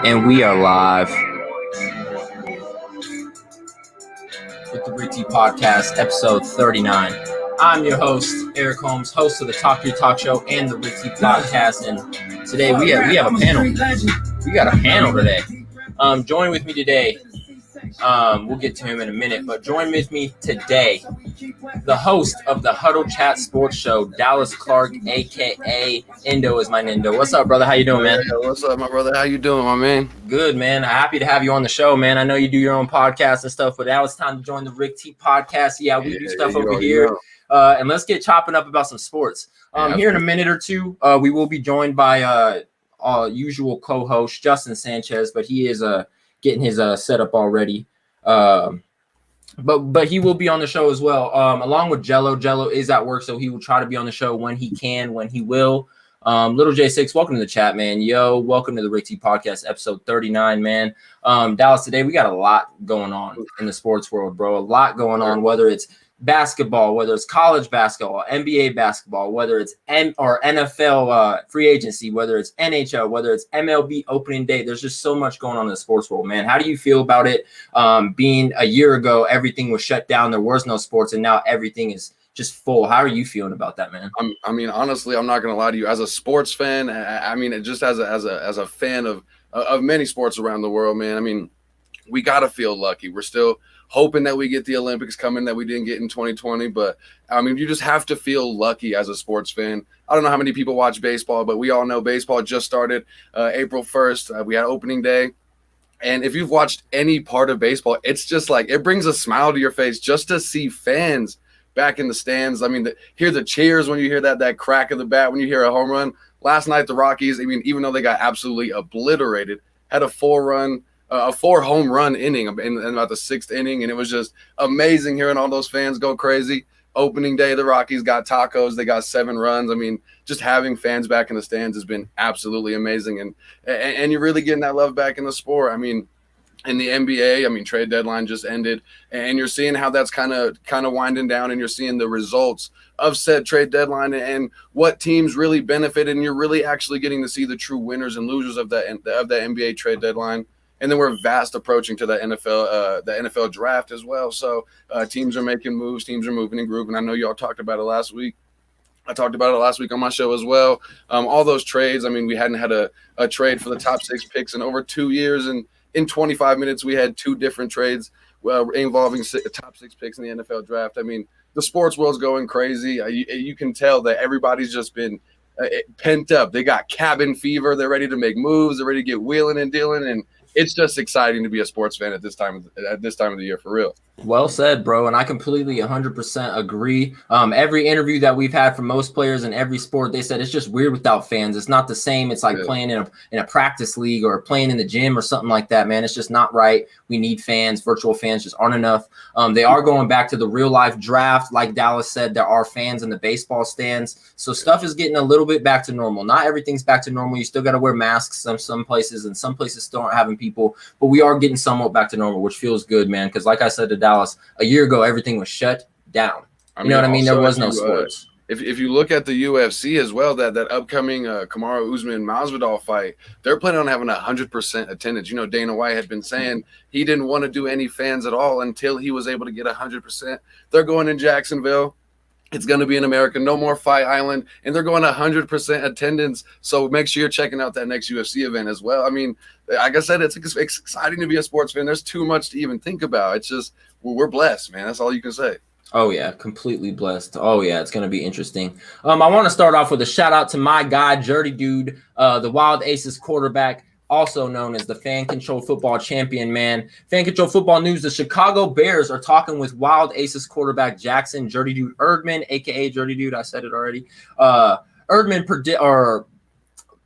And we are live with the Rick T Podcast, episode 39. I'm your host, Eric Holmes, host of the Talk Your Talk Show and the Rick T Podcast. And today we have a panel. We got a panel today. Joining with me today, we'll get to him in a minute, but join with me today, the host of the Huddle Chat Sports Show, Dallas Clark, a.k.a. Indo is my Nindo. What's up, brother? How you doing, man? What's up, my brother? How you doing, my man? Good, man. Happy to have you on the show, man. I know you do your own podcast and stuff, but now it's time to join the Rick T Podcast. Yeah, we do stuff over here. And let's get chopping up about some sports. Here in a minute or two, we will be joined by our usual co-host, Justin Sanchez, but he is getting his setup already. But he will be on the show as well, along with Jello. Jello is at work, so he will try to be on the show when he can, when he will. Little J6, welcome to the chat, man. Yo, welcome to the Rick T Podcast, episode 39, man. Dallas, today we got a lot going on in the sports world, bro. A lot going on, whether it's basketball, whether it's college basketball, NBA basketball, whether it's NFL free agency, whether it's NHL, whether it's MLB opening day. There's just so much going on in the sports world, man. How do you feel about it? Being a year ago, everything was shut down. There was no sports, and now everything is just full. How are you feeling about that, man? I mean, honestly, I'm not gonna lie to you. As a sports fan, I mean, just as a fan of many sports around the world, man. I mean, we gotta feel lucky. We're still hoping that we get the Olympics coming that we didn't get in 2020. But, I mean, you just have to feel lucky as a sports fan. I don't know how many people watch baseball, but we all know baseball just started April 1st. We had opening day. And if you've watched any part of baseball, it's just like it brings a smile to your face just to see fans back in the stands. I mean, hear the cheers when you hear that crack of the bat, when you hear a home run. Last night, the Rockies, I mean, even though they got absolutely obliterated, had a four home run inning in about the sixth inning, and it was just amazing hearing all those fans go crazy. Opening day, the Rockies got tacos. They got 7 runs. I mean, just having fans back in the stands has been absolutely amazing, and you're really getting that love back in the sport. I mean, in the NBA, I mean, trade deadline just ended, and you're seeing how that's kind of winding down, and you're seeing the results of said trade deadline and what teams really benefited, and you're really actually getting to see the true winners and losers of the NBA trade deadline. And then we're fast approaching to the NFL draft as well. So teams are making moves, teams are moving and grooving. I know y'all talked about it last week. I talked about it last week on my show as well. All those trades, I mean, we hadn't had a trade for the top 6 picks in over 2 years. And in 25 minutes, we had 2 different trades involving top 6 picks in the NFL draft. I mean, the sports world's going crazy. You can tell that everybody's just been pent up. They got cabin fever. They're ready to make moves. They're ready to get wheeling and dealing. And it's just exciting to be a sports fan at this time of the year, for real. Well said, bro, and I completely 100% agree. Every interview that we've had from most players in every sport, they said it's just weird without fans. It's not the same. It's like playing in a practice league or playing in the gym or something like that, man. It's just not right. We need fans. Virtual fans just aren't enough. They are going back to the real-life draft. Like Dallas said, there are fans in the baseball stands. So stuff is getting a little bit back to normal. Not everything's back to normal. You still got to wear masks some places, and some places still aren't having people. But we are getting somewhat back to normal, which feels good, man, because like I said to Dallas, a year ago, everything was shut down. You know what I mean? There was no sports. If you look at the UFC as well, that upcoming Kamaru Usman-Masvidal fight, they're planning on having 100% attendance. You know, Dana White had been saying he didn't want to do any fans at all until he was able to get 100%. They're going in Jacksonville. It's going to be in America. No more Fight Island. And they're going 100% attendance. So make sure you're checking out that next UFC event as well. I mean, like I said, it's exciting to be a sports fan. There's too much to even think about. It's just, we're blessed, man. That's all you can say. Oh, yeah, completely blessed. Oh, yeah, it's going to be interesting. I want to start off with a shout-out to my guy, Jerdy Dude, the Wild Aces quarterback, also known as the Fan Control Football Champion, man. Fan Control Football News, the Chicago Bears are talking with Wild Aces quarterback Jackson Jerdy Dude Erdman, a.k.a. Jerdy Dude. I said it already. Erdman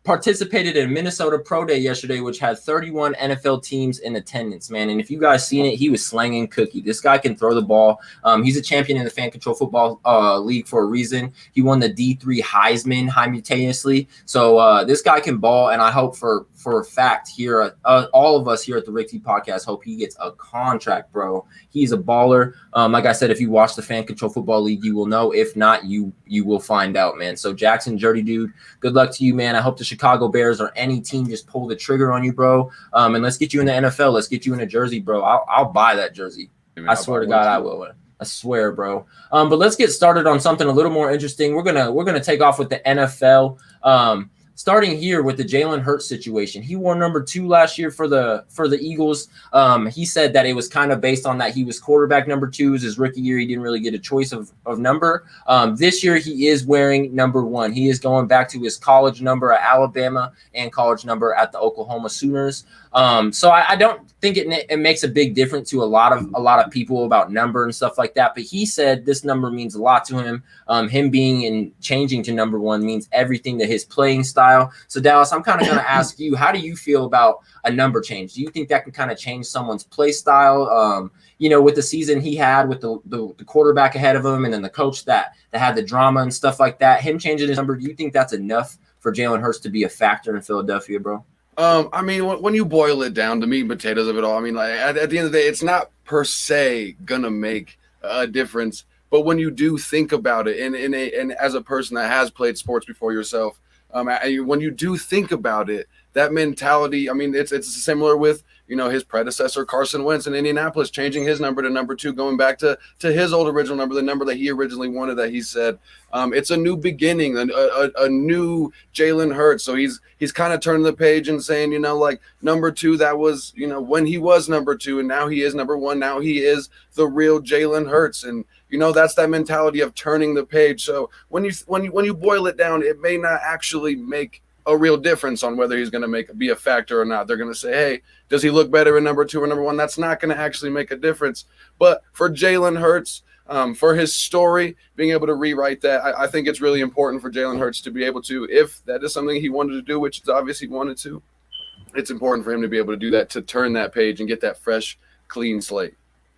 participated in Minnesota Pro Day yesterday, which had 31 NFL teams in attendance, man. And if you guys seen it, he was slanging cookie. This guy can throw the ball. He's a champion in the Fan Control Football League for a reason. He won the D3 Heisman simultaneously. So this guy can ball, and I hope for a fact here, all of us here at the Rick T Podcast hope he gets a contract, bro. He's a baller. Like I said, if you watch the Fan Control Football League, you will know. If not, you will find out, man. So Jackson, Jerdy Dude, good luck to you, man. I hope the Chicago Bears or any team just pull the trigger on you, bro, and let's get you in the NFL. Let's get you in a jersey, bro. I'll buy that jersey. I swear to God, I will. I swear, bro. But let's get started on something a little more interesting. We're gonna take off with the NFL. Starting here with the Jalen Hurts situation. He wore number 2 last year for the Eagles. He said that it was kind of based on that he was quarterback number 2. It was his rookie year. He didn't really get a choice of number. This year he is wearing number 1. He is going back to his college number at Alabama and college number at the Oklahoma Sooners. So I don't think it makes a big difference to a lot of people about number and stuff like that. But he said this number means a lot to him. Him being and changing to number 1 means everything to his playing style. So Dallas, I'm kind of going to ask you, how do you feel about a number change? Do you think that can kind of change someone's play style? With the season he had with the quarterback ahead of him and then the coach that had the drama and stuff like that, him changing his number, do you think that's enough for Jalen Hurts to be a factor in Philadelphia, bro? I mean, when you boil it down to meat and potatoes of it all, I mean, like at the end of the day, it's not per se gonna make a difference. But when you do think about it, and as a person that has played sports before yourself, when you do think about it, that mentality, I mean, it's similar with, his predecessor, Carson Wentz in Indianapolis, changing his number to number 2, going back to his old original number, the number that he originally wanted, that he said, it's a new beginning, a new Jalen Hurts. So he's kind of turning the page and saying, like number 2, that was, when he was number 2, and now he is number 1. Now he is the real Jalen Hurts. And, that's that mentality of turning the page. So when you boil it down, it may not actually make a real difference on whether he's going to be a factor or not. They're going to say, hey, does he look better in number 2 or number 1? That's not going to actually make a difference. But for Jalen Hurts, for his story, being able to rewrite that, I think it's really important for Jalen Hurts to be able to, if that is something he wanted to do, which is obviously he wanted to, it's important for him to be able to do that, to turn that page and get that fresh, clean slate.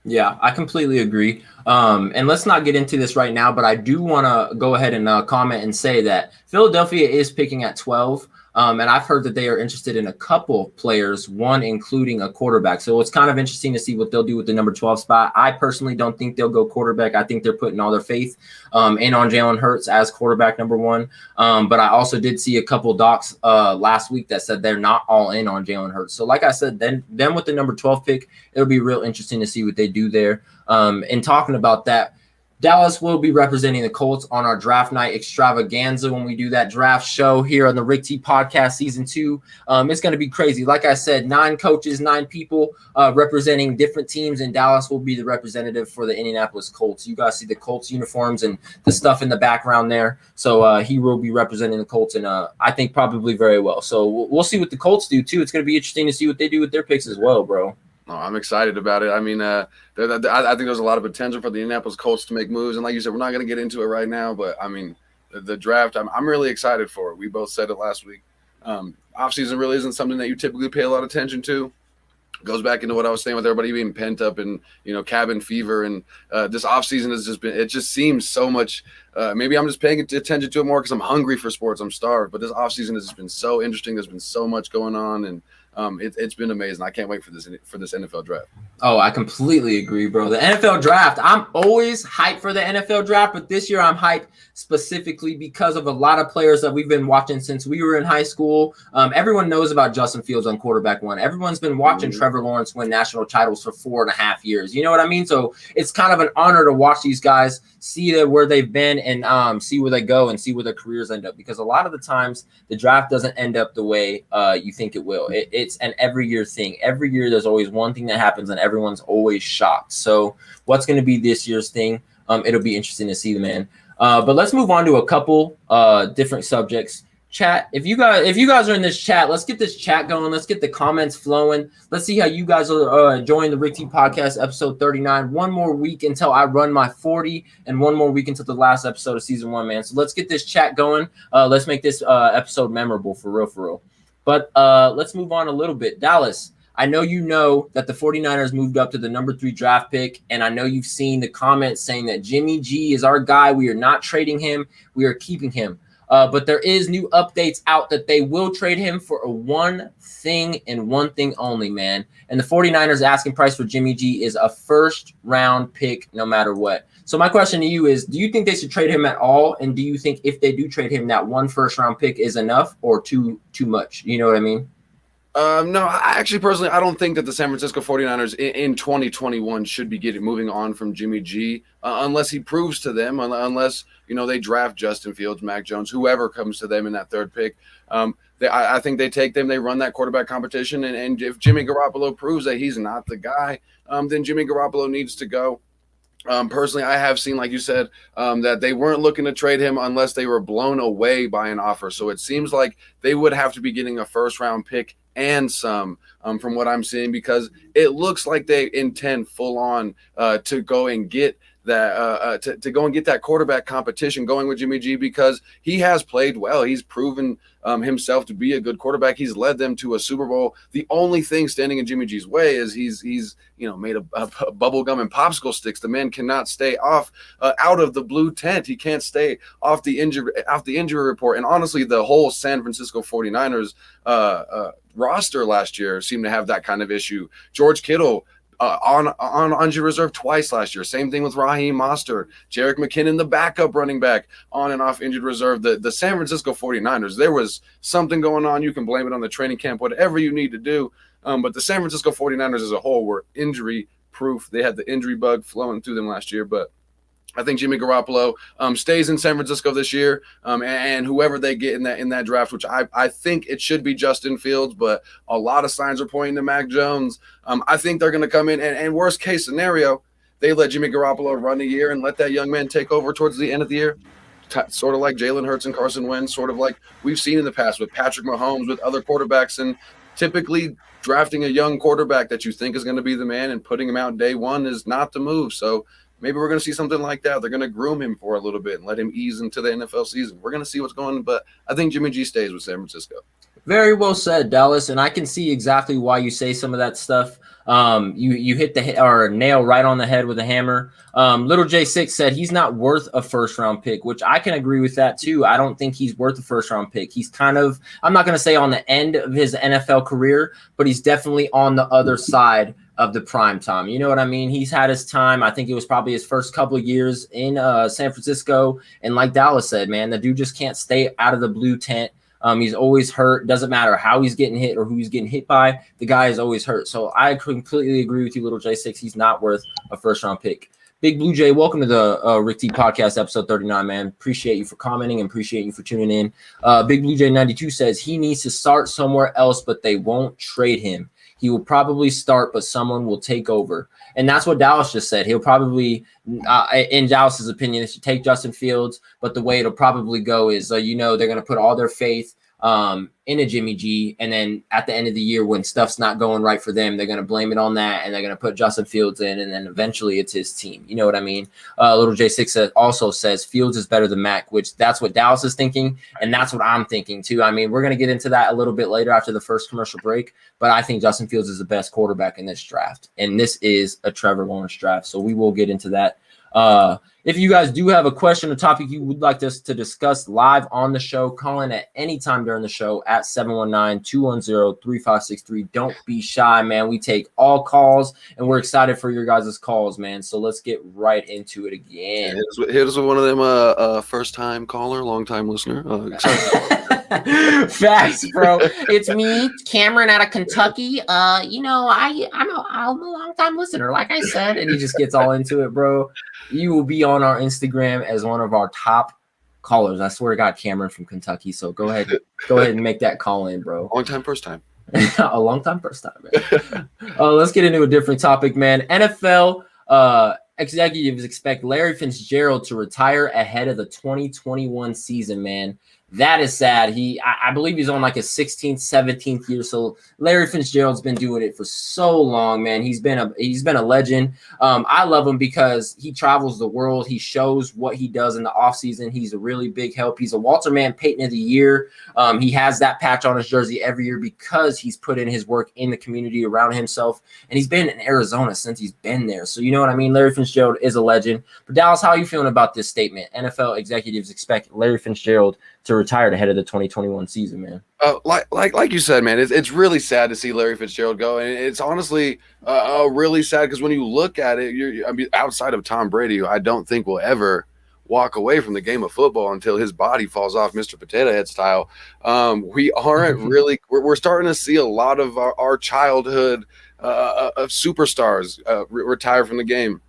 Yeah, I completely agree. And let's not get into this right now, but I do want to go ahead and comment and say that Philadelphia is picking at 12. And I've heard that they are interested in a couple players, one including a quarterback. So it's kind of interesting to see what they'll do with the number 12 spot. I personally don't think they'll go quarterback. I think they're putting all their faith in on Jalen Hurts as quarterback number 1. But I also did see a couple docs last week that said they're not all in on Jalen Hurts. So like I said, then with the number 12 pick, it'll be real interesting to see what they do there. And talking about that, Dallas will be representing the Colts on our draft night extravaganza when we do that draft show here on the Rick T Podcast Season 2. It's going to be crazy. Like I said, 9 coaches, 9 people representing different teams, and Dallas will be the representative for the Indianapolis Colts. You guys see the Colts uniforms and the stuff in the background there. So he will be representing the Colts, and I think probably very well. So we'll see what the Colts do, too. It's going to be interesting to see what they do with their picks as well, bro. Oh, I'm excited about it. I mean, I think there's a lot of potential for the Indianapolis Colts to make moves. And like you said, we're not going to get into it right now. But, I mean, the draft, I'm really excited for it. We both said it last week. Offseason really isn't something that you typically pay a lot of attention to. Goes back into what I was saying with everybody being pent up and, cabin fever. And this offseason has just been – it just seems so much maybe I'm just paying attention to it more because I'm hungry for sports. I'm starved. But this offseason has just been so interesting. There's been so much going on. And it's been amazing. I can't wait for this NFL draft. Oh, I completely agree, bro. The NFL draft, I'm always hyped for the NFL draft, but this year I'm hyped specifically because of a lot of players that we've been watching since we were in high school. Everyone knows about Justin Fields on quarterback 1. Everyone's been watching Trevor Lawrence win national titles for 4.5 years. You know what I mean? So it's kind of an honor to watch these guys, see where they've been and see where they go and see where their careers end up. Because a lot of the times the draft doesn't end up the way you think it will. It's an every year thing. Every year there's always one thing that happens and everyone's always shocked. So what's going to be this year's thing? It'll be interesting to see the man. But let's move on to a couple different subjects. Chat, if you guys are in this chat, let's get this chat going. Let's get the comments flowing. Let's see how you guys are enjoying the Rick T Podcast episode 39. One more week until I run my 40 and one more week until the last episode of season 1, man. So let's get this chat going. Let's make this episode memorable for real. But let's move on a little bit. Dallas, I know you know that the 49ers moved up to the number 3 draft pick, and I know you've seen the comments saying that Jimmy G is our guy. We are not trading him. We are keeping him. But there is new updates out that they will trade him for one thing and one thing only, man. And the 49ers asking price for Jimmy G is a first-round pick no matter what. So my question to you is, do you think they should trade him at all? And do you think if they do trade him, that one first-round pick is enough or too much? You know what I mean? No, I actually personally, I don't think that the San Francisco 49ers in 2021 should be moving on from Jimmy G unless he proves to them, unless, they draft Justin Fields, Mac Jones, whoever comes to them in that third pick. I think they take them, they run that quarterback competition. And if Jimmy Garoppolo proves that he's not the guy, then Jimmy Garoppolo needs to go. Personally, I have seen, like you said, that they weren't looking to trade him unless they were blown away by an offer. So it seems like they would have to be getting a first-round pick and some from what I'm seeing, because it looks like they intend full on to go and get that to go and get that quarterback competition going with Jimmy G, because he has played well. He's proven himself to be a good quarterback. He's led them to a Super Bowl. The only thing standing in Jimmy G's way is he's made a bubble gum and popsicle sticks. The man cannot stay out of the blue tent. He can't stay off the injury report. And honestly, the whole San Francisco 49ers roster last year seemed to have that kind of issue. George Kittle on injury reserve twice last year. Same thing with Raheem Mostert. Jerick McKinnon, the backup running back, on and off injured reserve. The San Francisco 49ers, there was something going on. You can blame it on the training camp, whatever you need to do. But the San Francisco 49ers as a whole were injury proof. They had the injury bug flowing through them last year, but I think Jimmy Garoppolo stays in San Francisco this year, and whoever they get in that draft, which I think it should be Justin Fields, but a lot of signs are pointing to Mac Jones. I think they're going to come in, and worst case scenario, they let Jimmy Garoppolo run a year and let that young man take over towards the end of the year, sort of like Jalen Hurts and Carson Wentz, sort of like we've seen in the past with Patrick Mahomes, with other quarterbacks, and typically drafting a young quarterback that you think is going to be the man and putting him out day one is not the move. So maybe we're going to see something like that. They're going to groom him for a little bit and let him ease into the NFL season. We're going to see what's going on, but I think Jimmy G stays with San Francisco. Very well said, Dallas, and I can see exactly why you say some of that stuff. You hit the nail right on the head with a hammer. Little J6 said he's not worth a first-round pick, which I can agree with that too. I don't think he's worth a first-round pick. He's kind of, I'm not going to say on the end of his NFL career, but he's definitely on the other side of the prime time. You know what I mean? He's had his time. I think it was probably his first couple of years in San Francisco. And like Dallas said, man, the dude just can't stay out of the blue tent. He's always hurt. Doesn't matter how he's getting hit or who he's getting hit by. The guy is always hurt. So I completely agree with you, Little J6. He's not worth a first-round pick. Big Blue Jay, welcome to the Rick T Podcast, episode 39, man. Appreciate you for commenting and appreciate you for tuning in. Big Blue Jay 92 says he needs to start somewhere else, but they won't trade him. He will probably start, but someone will take over. And that's what Dallas just said. He'll probably, in Dallas's opinion, they should take Justin Fields, but the way it'll probably go is, they're going to put all their faith in a Jimmy G, and then at the end of the year when stuff's not going right for them, they're going to blame it on that, and they're going to put Justin Fields in, and then eventually it's his team. You know what I mean? Little J6 also says Fields is better than Mac, which that's what Dallas is thinking, and that's what I'm thinking too. I mean, we're going to get into that a little bit later after the first commercial break, but I think Justin Fields is the best quarterback in this draft, and this is a Trevor Lawrence draft, so we will get into that. If you guys do have a question or topic you would like us to discuss live on the show, call in at any time during the show at 719-210-3563. Don't be shy, man. We take all calls, and we're excited for your guys' calls, man. So let's get right into it again. Hit us with one of them first-time caller, long-time listener. Facts, bro. It's me, Cameron, out of Kentucky. I'm a long-time listener, like I said, and he just gets all into it, bro. You will be on our Instagram as one of our top callers. I swear to God, Cameron from Kentucky. So go ahead and make that call in, bro. Long time, first time. A long time, first time, man. Let's get into a different topic, man. NFL executives expect Larry Fitzgerald to retire ahead of the 2021 season, man. That is sad. I believe he's on like his 16th, 17th year. So Larry Fitzgerald's been doing it for so long, man. He's been a legend. I love him because he travels the world. He shows what he does in the offseason. He's a really big help. He's a Walter Mann Payton of the Year. He has that patch on his jersey every year because he's put in his work in the community around himself. And he's been in Arizona since he's been there. So you know what I mean? Larry Fitzgerald is a legend. But Dallas, how are you feeling about this statement? NFL executives expect Larry Fitzgerald to retire ahead of the 2021 season, man. Like you said, man, it's really sad to see Larry Fitzgerald go, and it's honestly really sad because when you look at it, I mean, outside of Tom Brady, who I don't think will ever walk away from the game of football until his body falls off Mr. Potato Head style. We aren't really. We're starting to see a lot of our childhood of superstars retire from the game.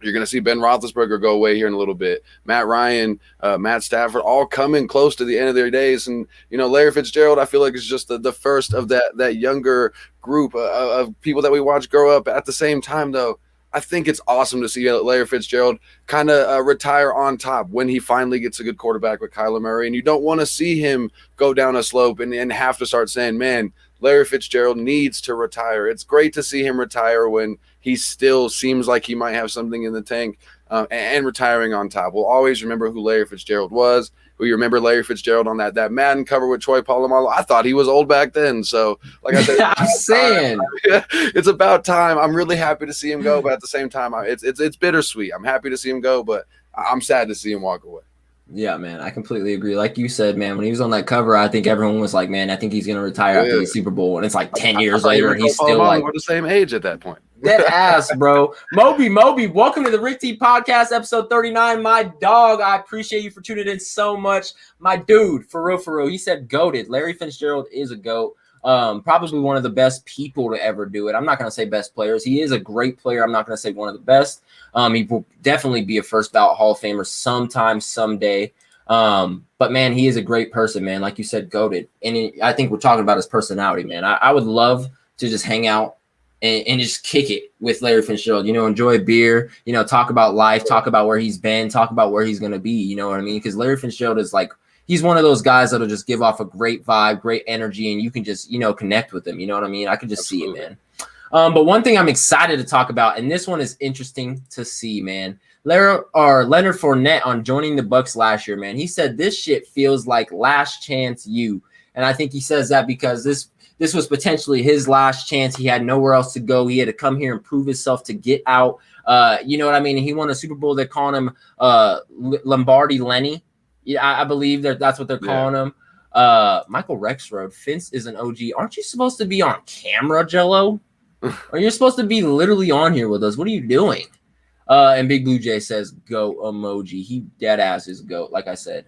You're going to see Ben Roethlisberger go away here in a little bit. Matt Ryan, Matt Stafford, all coming close to the end of their days. And, you know, Larry Fitzgerald, I feel like is just the first of that younger group of people that we watch grow up. At the same time, though, I think it's awesome to see Larry Fitzgerald kind of retire on top when he finally gets a good quarterback with Kyler Murray. And you don't want to see him go down a slope and have to start saying, man, Larry Fitzgerald needs to retire. It's great to see him retire when he still seems like he might have something in the tank, and retiring on top. We'll always remember who Larry Fitzgerald was. We remember Larry Fitzgerald on that Madden cover with Troy Polamalu. I thought he was old back then. So, like I said, I'm saying it's about time. I'm really happy to see him go, but at the same time, it's bittersweet. I'm happy to see him go, but I'm sad to see him walk away. Yeah, man, I completely agree. Like you said, man, when he was on that cover, I think everyone was like, man, I think he's going to retire after the Super Bowl. And it's like 10 years later, and he's still like, we're the same age at that point. Dead ass, bro. Moby, welcome to the Rick T Podcast, episode 39. My dog, I appreciate you for tuning in so much. My dude, for real, he said goated. Larry Fitzgerald is a goat. Probably one of the best people to ever do it. I'm not going to say best players. He is a great player. I'm not going to say one of the best. He will definitely be a first ballot Hall of Famer sometime, someday. But man, he is a great person, man. Like you said, goated. And I think we're talking about his personality, man. I would love to just hang out and just kick it with Larry Fitzgerald, you know, enjoy a beer, you know, talk about life, talk about where he's been, talk about where he's going to be. You know what I mean? Because Larry Fitzgerald is like, he's one of those guys that'll just give off a great vibe, great energy, and you can just, you know, connect with him. You know what I mean? I could just see it, man. But one thing I'm excited to talk about, and this one is interesting to see, man. Leonard Fournette on joining the Bucs last year, man. He said this shit feels like last chance you. And I think he says that because this was potentially his last chance. He had nowhere else to go. He had to come here and prove himself to get out. You know what I mean? He won a Super Bowl. They're calling him Lombardi Lenny. Yeah, I believe that's what they're calling him. Michael Rexroad, Vince is an OG. Aren't you supposed to be on camera, Jello? Or you're supposed to be literally on here with us. What are you doing? And Big Blue Jay says, go emoji. He dead ass is goat, like I said.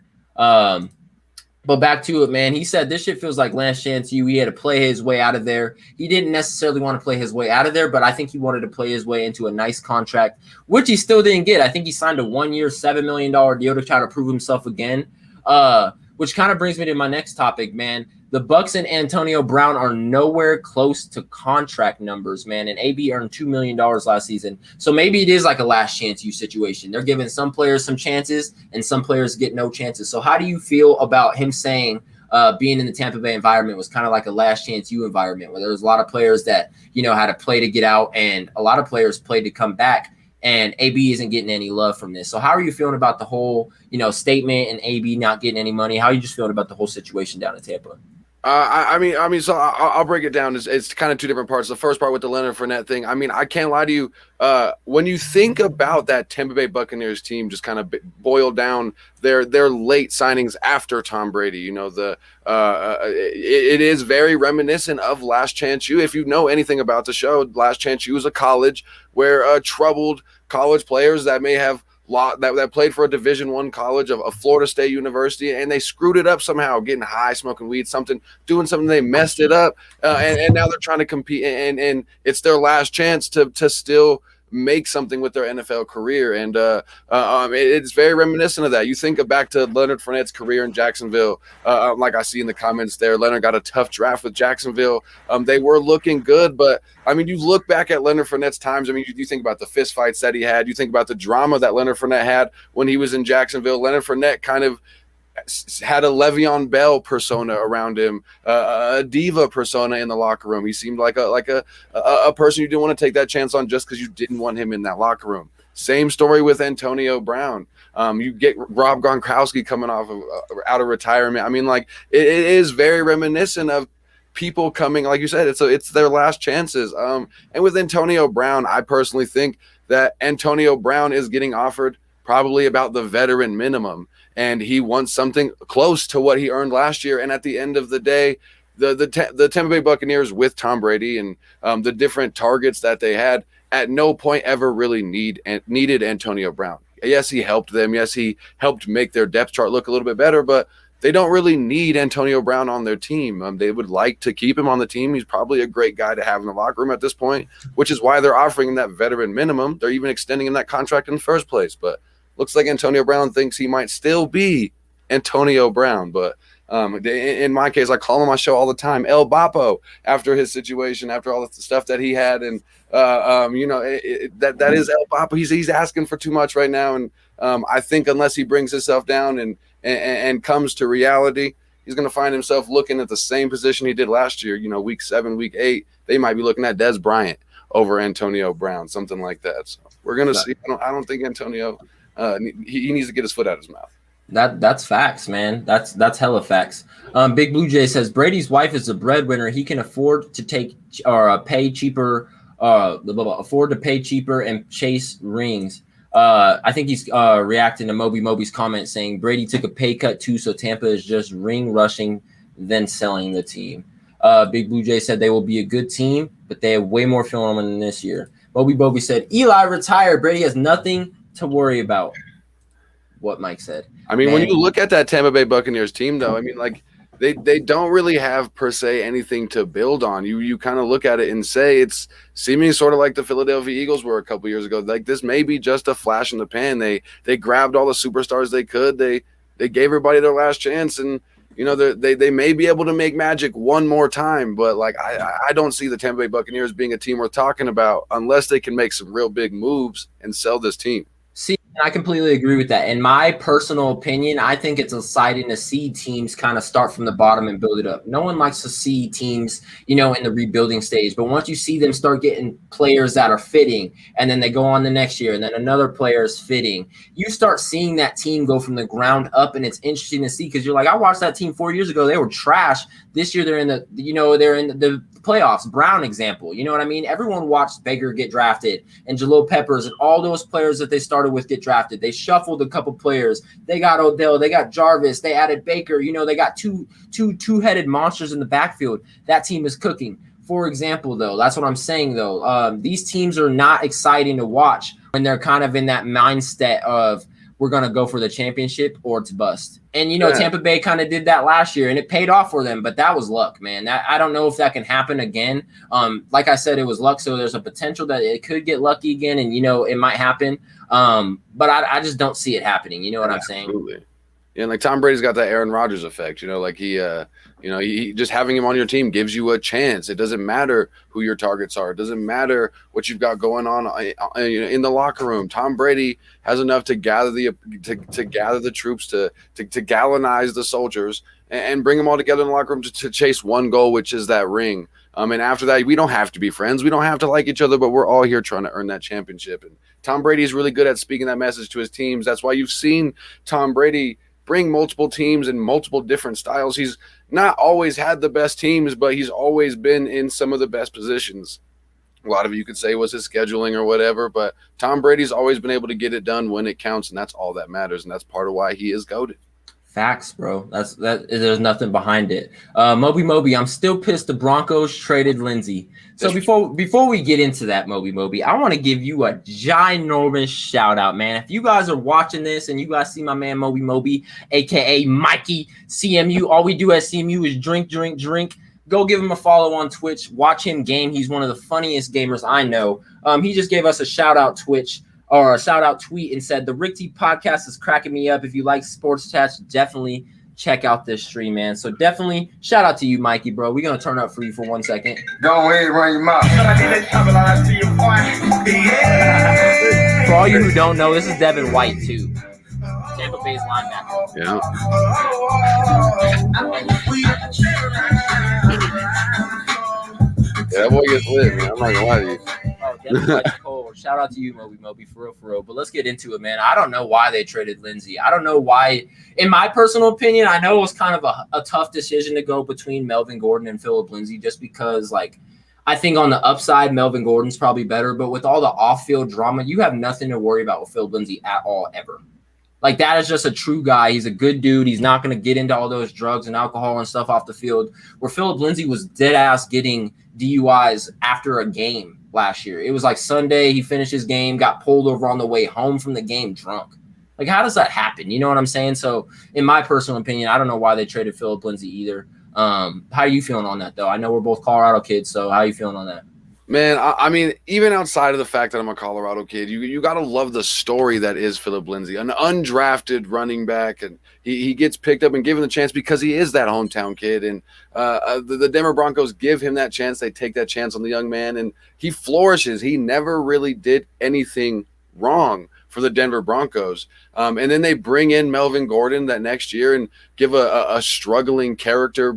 But back to it, man. He said this shit feels like last chance you. He had to play his way out of there. He didn't necessarily want to play his way out of there, but I think he wanted to play his way into a nice contract, which he still didn't get. I think he signed a 1-year, $7 million deal to try to prove himself again, which kind of brings me to my next topic, man. The Bucs and Antonio Brown are nowhere close to contract numbers, man. And AB earned $2 million last season. So maybe it is like a last chance you situation. They're giving some players some chances and some players get no chances. So how do you feel about him saying being in the Tampa Bay environment was kind of like a last chance you environment where there was a lot of players that, you know, had to play to get out and a lot of players played to come back, and AB isn't getting any love from this. So how are you feeling about the whole, you know, statement and AB not getting any money? How are you just feeling about the whole situation down in Tampa? So I'll break it down. It's kind of two different parts. The first part with the Leonard Fournette thing. I mean, I can't lie to you. When you think about that Tampa Bay Buccaneers team, just kind of boil down their late signings after Tom Brady. You know, it is very reminiscent of Last Chance U. If you know anything about the show, Last Chance U is a college where troubled college players that may have that played for a Division I college of Florida State University, and they screwed it up somehow, getting high, smoking weed, doing something. They messed it up, and now they're trying to compete, and it's their last chance to still make something with their NFL career, and it's very reminiscent of that. You think back to Leonard Fournette's career in Jacksonville, like I see in the comments there. Leonard got a tough draft with Jacksonville. They were looking good, but I mean, you look back at Leonard Fournette's times. I mean, you think about the fist fights that he had. You think about the drama that Leonard Fournette had when he was in Jacksonville. Leonard Fournette kind of had a Le'Veon Bell persona around him, a diva persona in the locker room. He seemed like a person you didn't want to take that chance on just because you didn't want him in that locker room. Same story with Antonio Brown. You get Rob Gronkowski coming off of out of retirement. I mean, like it is very reminiscent of people coming, like you said, it's their last chances. And with Antonio Brown, I personally think that Antonio Brown is getting offered probably about the veteran minimum. and he wants something close to what he earned last year. And at the end of the day, the Tampa Bay Buccaneers with Tom Brady and the different targets that they had at no point ever really needed Antonio Brown. Yes, he helped them. Yes, he helped make their depth chart look a little bit better, but they don't really need Antonio Brown on their team. They would like to keep him on the team. He's probably a great guy to have in the locker room at this point, which is why they're offering him that veteran minimum. They're even extending him that contract in the first place. But looks like Antonio Brown thinks he might still be Antonio Brown. But in my case, I call him on my show all the time, El Bapo, after his situation, after all the stuff that he had. And, that is El Bapo. He's asking for too much right now. And I think unless he brings himself down and comes to reality, he's going to find himself looking at the same position he did last year. Week 7, week 8, they might be looking at Dez Bryant over Antonio Brown, something like that. So we're going to see. I don't think Antonio, he needs to get his foot out of his mouth. That's facts, man. That's hella facts. Big Blue Jay says Brady's wife is a breadwinner. He can afford to take or pay cheaper, afford to pay cheaper and chase rings. I think he's reacting to Moby's comment saying Brady took a pay cut too, so Tampa is just ring rushing than selling the team. Big Blue Jay said they will be a good team, but they have way more film than this year. Moby said Eli retired. Brady has nothing to worry about. What Mike said. I mean, when you look at that Tampa Bay Buccaneers team, though, I mean, like they don't really have per se anything to build on. You kind of look at it and say it's seeming sort of like the Philadelphia Eagles were a couple years ago. Like this may be just a flash in the pan. They grabbed all the superstars they could. They gave everybody their last chance, and they may be able to make magic one more time. But like I don't see the Tampa Bay Buccaneers being a team worth talking about unless they can make some real big moves and sell this team. See, I completely agree with that. In my personal opinion, I think it's exciting to see teams kind of start from the bottom and build it up. No one likes to see teams, in the rebuilding stage. But once you see them start getting players that are fitting, and then they go on the next year, and then another player is fitting, you start seeing that team go from the ground up, and it's interesting to see because you're like, I watched that team 4 years ago. They were trash. This year they're in the playoffs. Brown example. You know what I mean? Everyone watched Baker get drafted and Jalil Peppers and all those players that they started with get drafted. They shuffled a couple players. They got Odell. They got Jarvis. They added Baker. They got two-headed monsters in the backfield. That team is cooking. For example, though, that's what I'm saying, though. These teams are not exciting to watch when they're kind of in that mindset of we're going to go for the championship or it's bust. And, Tampa Bay kind of did that last year, and it paid off for them, but that was luck, man. I don't know if that can happen again. Like I said, it was luck, so there's a potential that it could get lucky again, and, it might happen. But I just don't see it happening. You know what I'm saying? Absolutely. Yeah, and like Tom Brady's got that Aaron Rodgers effect, like he just having him on your team gives you a chance. It doesn't matter who your targets are. It doesn't matter what you've got going on in the locker room. Tom Brady has enough to gather the troops, to galvanize the soldiers and bring them all together in the locker room to chase one goal, which is that ring. And after that, we don't have to be friends. We don't have to like each other, but we're all here trying to earn that championship. And Tom Brady is really good at speaking that message to his teams. That's why you've seen Tom Brady bring multiple teams in multiple different styles. He's not always had the best teams, but he's always been in some of the best positions. A lot of it you could say was his scheduling or whatever, but Tom Brady's always been able to get it done when it counts, and that's all that matters, and that's part of why he is GOATed. Facts, bro. There's nothing behind it. Moby, I'm still pissed the Broncos traded Lindsey. So before we get into that, Moby, I want to give you a ginormous shout out, man. If you guys are watching this and you guys see my man Moby, aka Mikey CMU, all we do at CMU is drink. Go give him a follow on Twitch. Watch him game. He's one of the funniest gamers I know. He just gave us a shout out Twitch. Or a shout out tweet and said the Rick T podcast is cracking me up. If you like sports chats, definitely check out this stream, man. So definitely shout out to you, Mikey, bro. We're gonna turn up for you for 1 second. Go ahead, run your mouth. For all you who don't know, this is Devin White too. Tampa Bay's linebacker. Yeah. Yeah, that boy gets lit, man. I'm not gonna lie to you. Oh, shout out to you, Moby, for real. But let's get into it, man. I don't know why they traded Lindsey. I don't know why. In my personal opinion, I know it was kind of a tough decision to go between Melvin Gordon and Phillip Lindsay, just because, like, I think on the upside, Melvin Gordon's probably better. But with all the off-field drama, you have nothing to worry about with Phillip Lindsay at all, ever. Like, that is just a true guy. He's a good dude. He's not going to get into all those drugs and alcohol and stuff off the field. Where Philip Lindsay was dead ass getting DUIs after a game last year. It was like Sunday, he finished his game, got pulled over on the way home from the game drunk. Like, how does that happen? You know what I'm saying? So, in my personal opinion, I don't know why they traded Philip Lindsay either. How are you feeling on that, though? I know we're both Colorado kids, so how are you feeling on that? Man, I mean, even outside of the fact that I'm a Colorado kid, you got to love the story that is Philip Lindsay, an undrafted running back, and he gets picked up and given the chance because he is that hometown kid, and the Denver Broncos give him that chance. They take that chance on the young man, and he flourishes. He never really did anything wrong for the Denver Broncos. And then they bring in Melvin Gordon that next year and give a struggling character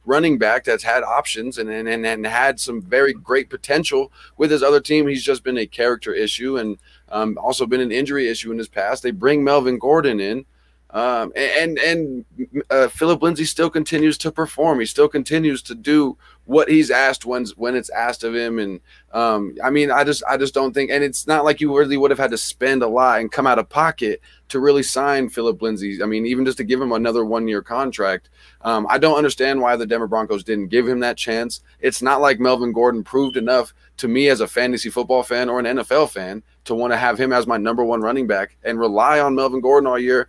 running back that's had options and had some very great potential with his other team. He's just been a character issue and also been an injury issue in his past. They bring Melvin Gordon in, and Philip Lindsay still continues to perform. He still continues to do what he's asked when it's asked of him. And I mean, I just don't think, and it's not like you really would have had to spend a lot and come out of pocket to really sign Philip Lindsay. I mean, even just to give him another 1-year contract. I don't understand why the Denver Broncos didn't give him that chance. It's not like Melvin Gordon proved enough to me as a fantasy football fan or an NFL fan to want to have him as my number 1 running back and rely on Melvin Gordon all year.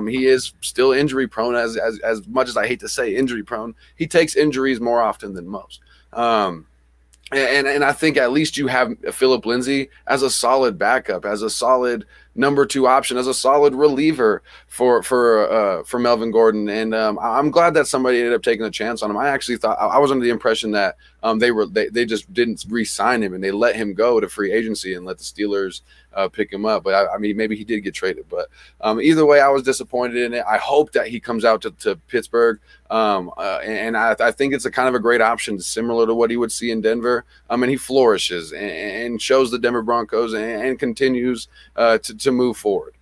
He is still injury prone, as much as I hate to say injury prone. He takes injuries more often than most. And I think at least you have Philip Lindsay as a solid backup, as a solid number 2 option, as a solid reliever for Melvin Gordon. And I'm glad that somebody ended up taking a chance on him. I actually thought I was under the impression that they just didn't re-sign him and they let him go to free agency and let the Steelers pick him up. But I mean, maybe he did get traded. But either way, I was disappointed in it. I hope that he comes out to Pittsburgh. And I think it's a kind of a great option, similar to what he would see in Denver. And he flourishes and shows the Denver Broncos and continues to move forward.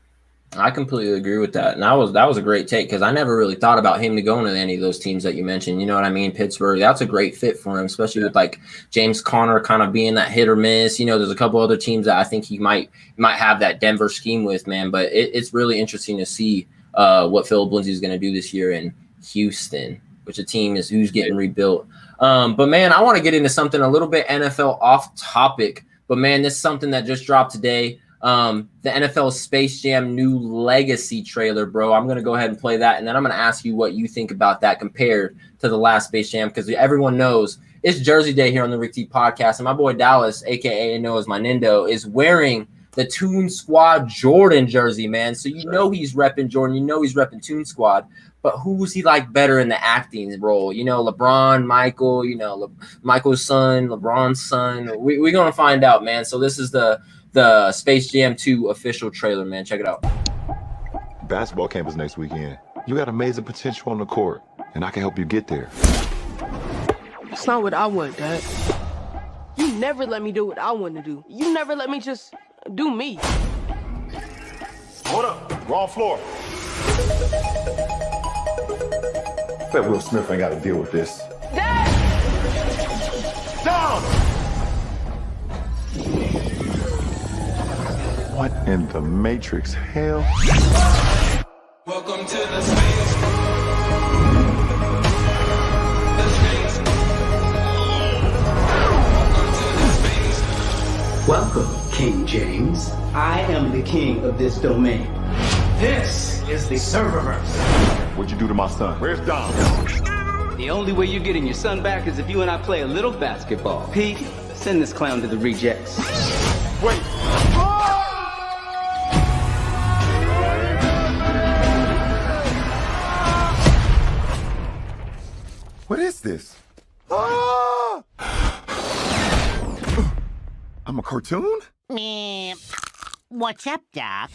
I completely agree with that. And that was a great take because I never really thought about him to go into any of those teams that you mentioned. You know what I mean? Pittsburgh, that's a great fit for him, especially with like James Conner kind of being that hit or miss. You know, there's a couple other teams that I think he might have that Denver scheme with, man. But it's really interesting to see what Philip Lindsay is going to do this year in Houston, which a team is who's getting rebuilt. But man, I want to get into something a little bit NFL off topic. But man, this is something that just dropped today. The NFL Space Jam new legacy trailer, bro. I'm going to go ahead and play that, and then I'm going to ask you what you think about that compared to the last Space Jam, because everyone knows it's Jersey Day here on the Rick T Podcast, and my boy Dallas, a.k.a. known as my Nindo, is wearing the Toon Squad Jordan jersey, man. So you know he's repping Jordan. You know he's repping Toon Squad. But who's he like better in the acting role? You know, LeBron, Michael, you know, Michael's son, LeBron's son. We're going to find out, man. So this is the Space Jam 2 official trailer, man. Check it out. Basketball camp is next weekend. You got amazing potential on the court, and I can help you get there. It's not what I want, Dad. You never let me do what I want to do. You never let me just do me. Hold up. Wrong floor. Bet Will Smith ain't got to deal with this. Dad! Down! What in the Matrix hell? Welcome to the space. Welcome, King James. I am the king of this domain. This is the Serververse. What'd you do to my son? Where's Dom? The only way you're getting your son back is if you and I play a little basketball. Pete, send this clown to the rejects. Wait. What is this? Ah! I'm a cartoon? Meh. What's up, Doc?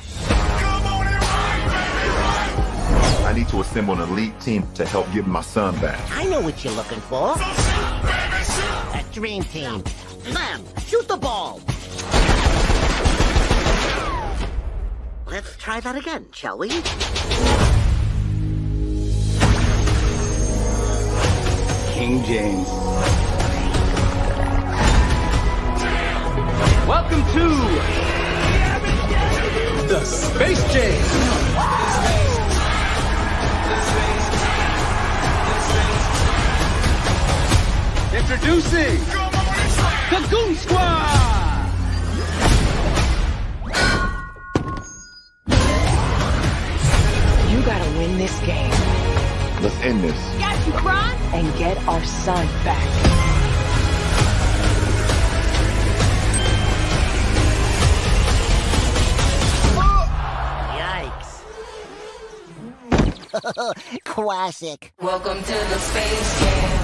I need to assemble an elite team to help get my son back. I know what you're looking for. A dream team. Them, shoot the ball. Let's try that again, shall we? King James. Welcome to the Space Jam. Introducing the Goon Squad. You gotta win this game. Let's end this. Got you, Kron. And get our son back. Yikes. Classic. Welcome to the Space Jam.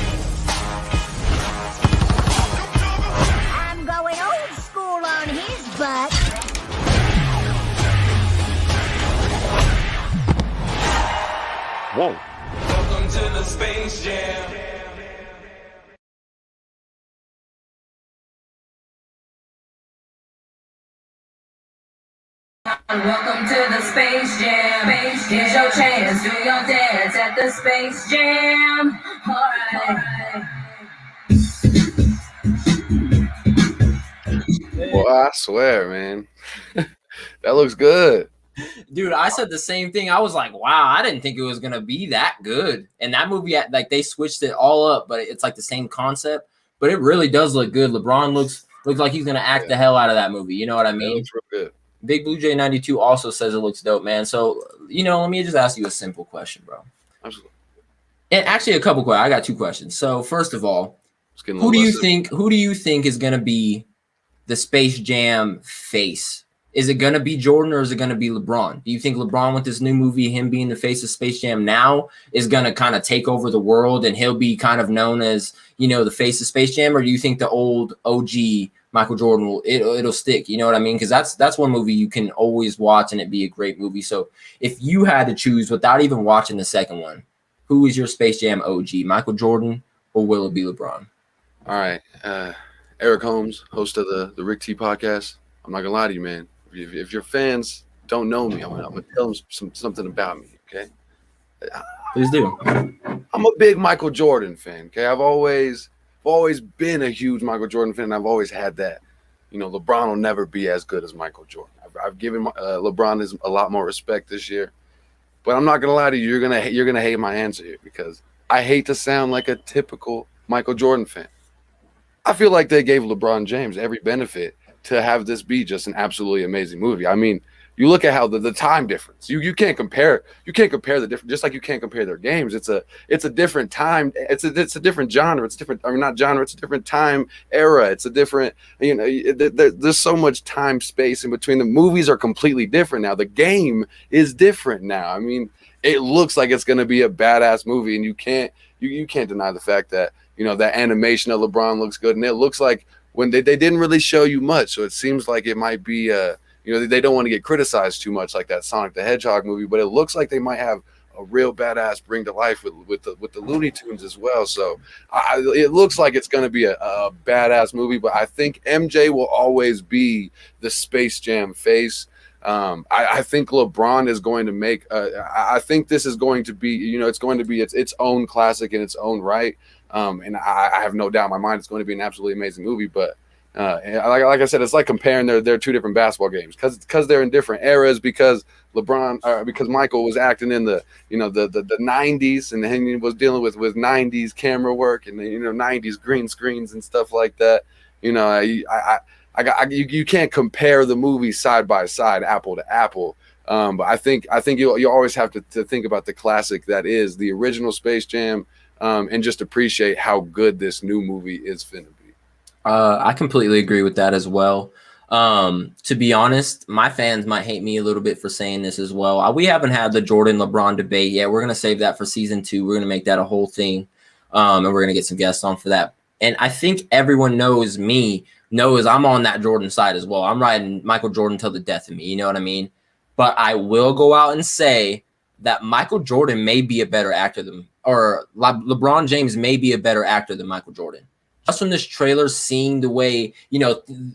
I'm going old school on his butt. Whoa. Welcome to the Space Jam. Welcome to the Space Jam. Here's your chance. Do your dance at the Space Jam. Alright. Well, I swear, man. That looks good. Dude, I said the same thing. I was like, wow, I didn't think it was gonna be that good. And that movie, like, they switched it all up, but it's like the same concept. But it really does look good. LeBron looks like he's gonna act the hell out of that movie. You know what I That mean? looks real good. Big Blue J 92 also says it looks dope, man. So, let me just ask you a simple question, bro. Absolutely. And actually, a couple questions. I got two questions. So, first of all, It's getting a who do little you less- think is gonna be the Space Jam face? Is it gonna be Jordan or is it gonna be LeBron? Do you think LeBron with this new movie, him being the face of Space Jam now, is gonna kind of take over the world and he'll be kind of known as the face of Space Jam, or do you think the old OG Michael Jordan it'll stick? You know what I mean? Because that's one movie you can always watch and it be a great movie. So if you had to choose without even watching the second one, who is your Space Jam OG, Michael Jordan or will it be LeBron? All right. Eric Holmes, host of the Rick T podcast. I'm not gonna lie to you, man. If your fans don't know me, I'm gonna tell them something about me. Okay. Please do. I'm a big Michael Jordan fan. Okay. I've always been a huge Michael Jordan fan. And I've always had that. LeBron will never be as good as Michael Jordan. I've given LeBron a lot more respect this year. But I'm not gonna lie to you. You're gonna hate my answer here because I hate to sound like a typical Michael Jordan fan. I feel like they gave LeBron James every benefit to have this be just an absolutely amazing movie. I mean, you look at how the time difference. You can't compare the different, just like you can't compare their games. It's a different time. It's a different genre. It's different. I mean, not genre. It's a different time era. It's a different. There's so much time space in between. The movies are completely different now. The game is different now. I mean, it looks like it's going to be a badass movie, and you can't deny the fact that that animation of LeBron looks good, and it looks like when they didn't really show you much, so it seems like it might be they don't want to get criticized too much like that Sonic the Hedgehog movie, but it looks like they might have a real badass bring to life with the Looney Tunes as well. So it looks like it's going to be a badass movie, but I think MJ will always be the Space Jam face. I think LeBron is going to make. I think this is going to be. It's going to be its own classic in its own right. And I have no doubt in my mind it's going to be an absolutely amazing movie. But like I said, it's like comparing their two different basketball games because they're in different eras. Because because Michael was acting in the 90s, and then he was dealing with 90s camera work and 90s green screens and stuff like that. You can't compare the movies side by side, apple to apple. But I think you always have to think about the classic that is the original Space Jam. And just appreciate how good this new movie is finna be. I completely agree with that as well. To be honest, my fans might hate me a little bit for saying this as well. We haven't had the Jordan LeBron debate yet. We're gonna save that for season 2. We're gonna make that a whole thing, and we're gonna get some guests on for that. And I think everyone knows I'm on that Jordan side as well. I'm riding Michael Jordan till the death of me. You know what I mean? But I will go out and say that Michael Jordan may be a better actor than, or LeBron James may be a better actor than Michael Jordan. Just from this trailer, seeing the way,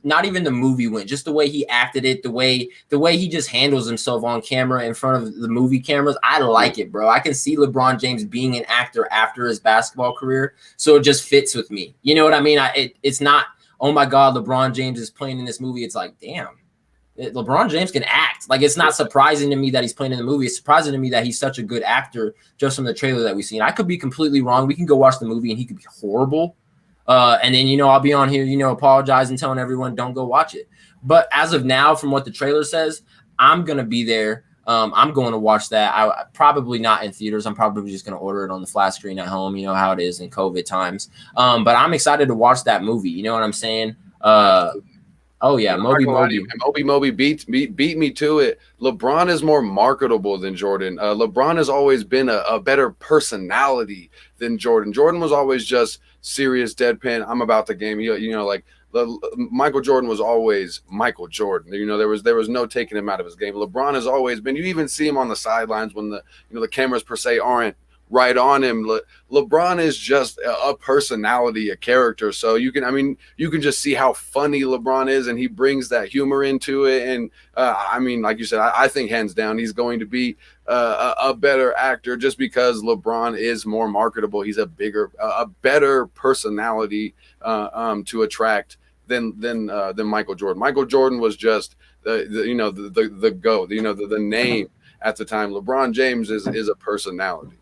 not even the movie went, just the way he acted it, the way he just handles himself on camera in front of the movie cameras. I like it, bro. I can see LeBron James being an actor after his basketball career. So it just fits with me. You know what I mean? It's not, oh my God, LeBron James is playing in this movie. It's like, damn, LeBron James can act. Like, it's not surprising to me that he's playing in the movie. It's surprising to me that he's such a good actor just from the trailer that we've seen. I could be completely wrong. We can go watch the movie and he could be horrible. And then, I'll be on here, apologizing, telling everyone don't go watch it. But as of now, from what the trailer says, I'm going to be there. I'm going to watch that. I probably not in theaters. I'm probably just going to order it on the flat screen at home. You know how it is in COVID times. But I'm excited to watch that movie. You know what I'm saying? Oh yeah, Moby beat me to it. LeBron is more marketable than Jordan. LeBron has always been a better personality than Jordan. Jordan was always just serious, deadpan. I'm about the game. Michael Jordan was always Michael Jordan. There was no taking him out of his game. LeBron has always been. You even see him on the sidelines when the cameras per se aren't right on him. LeBron is just a personality, a character. So you can just see how funny LeBron is, and he brings that humor into it. And like you said, I think hands down he's going to be a better actor just because LeBron is more marketable. He's a better personality to attract than Michael Jordan. Michael Jordan was just the GOAT, the name at the time. LeBron James is a personality.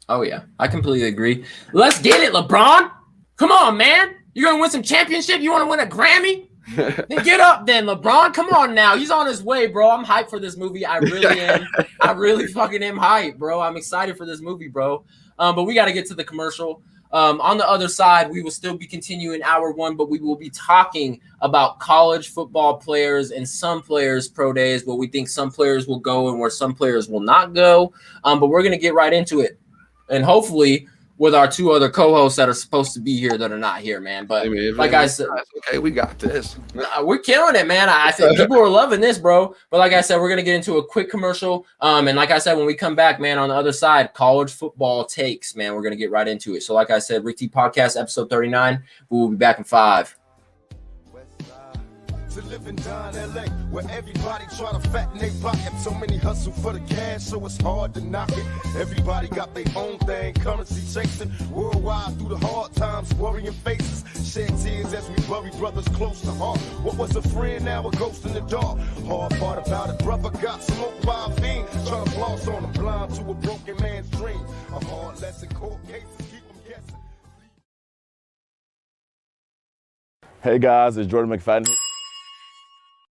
Oh, yeah. I completely agree. Let's get it, LeBron. Come on, man. You're going to win some championship? You want to win a Grammy? Then get up then, LeBron. Come on now. He's on his way, bro. I'm hyped for this movie. I really am. I really fucking am hyped, bro. I'm excited for this movie, bro. But we got to get to the commercial. On the other side, we will still be continuing hour one, but we will be talking about college football players and some players' pro days, where we think some players will go and where some players will not go. But we're going to get right into it. And hopefully with our two other co-hosts that are supposed to be here that are not here, man. But I said, okay, we got this. We're killing it, man. I think people are loving this, bro. But like I said, we're going to get into a quick commercial. And like I said, when we come back, man, on the other side, college football takes, man, we're going to get right into it. So like I said, Rick T Podcast, episode 39. We will be back in 5. To live in down LA, where everybody try to fatten their pocket. So many hustle for the cash, so it's hard to knock it. Everybody got their own thing, currency chasing. Worldwide through the hard times, worrying faces. Shed tears as we bury brothers close to heart. What was a friend, now a ghost in the dark. Hard part about it, brother got smoked by a fiend. Trying to floss on him, blind to a broken man's dream. A hard lesson, court cases keep them guessing. Hey guys, it's Jordan McFadden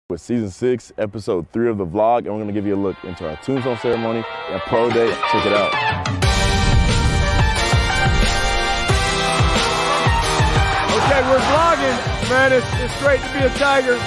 with season 6, episode 3 of the vlog, and we're gonna give you a look into our tombstone ceremony and pro day. Check it out. Okay, we're vlogging, man. It's great to be a Tiger.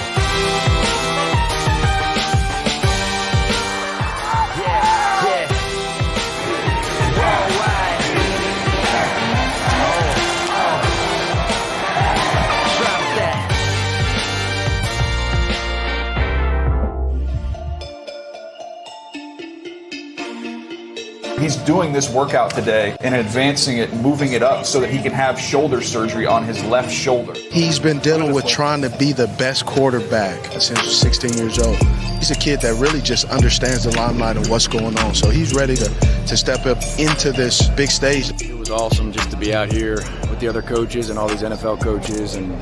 He's doing this workout today and advancing it, moving it up so that he can have shoulder surgery on his left shoulder. He's been dealing with trying to be the best quarterback since he was 16 years old. He's a kid that really just understands the limelight and what's going on. So he's ready to step up into this big stage. It was awesome just to be out here with the other coaches and all these NFL coaches and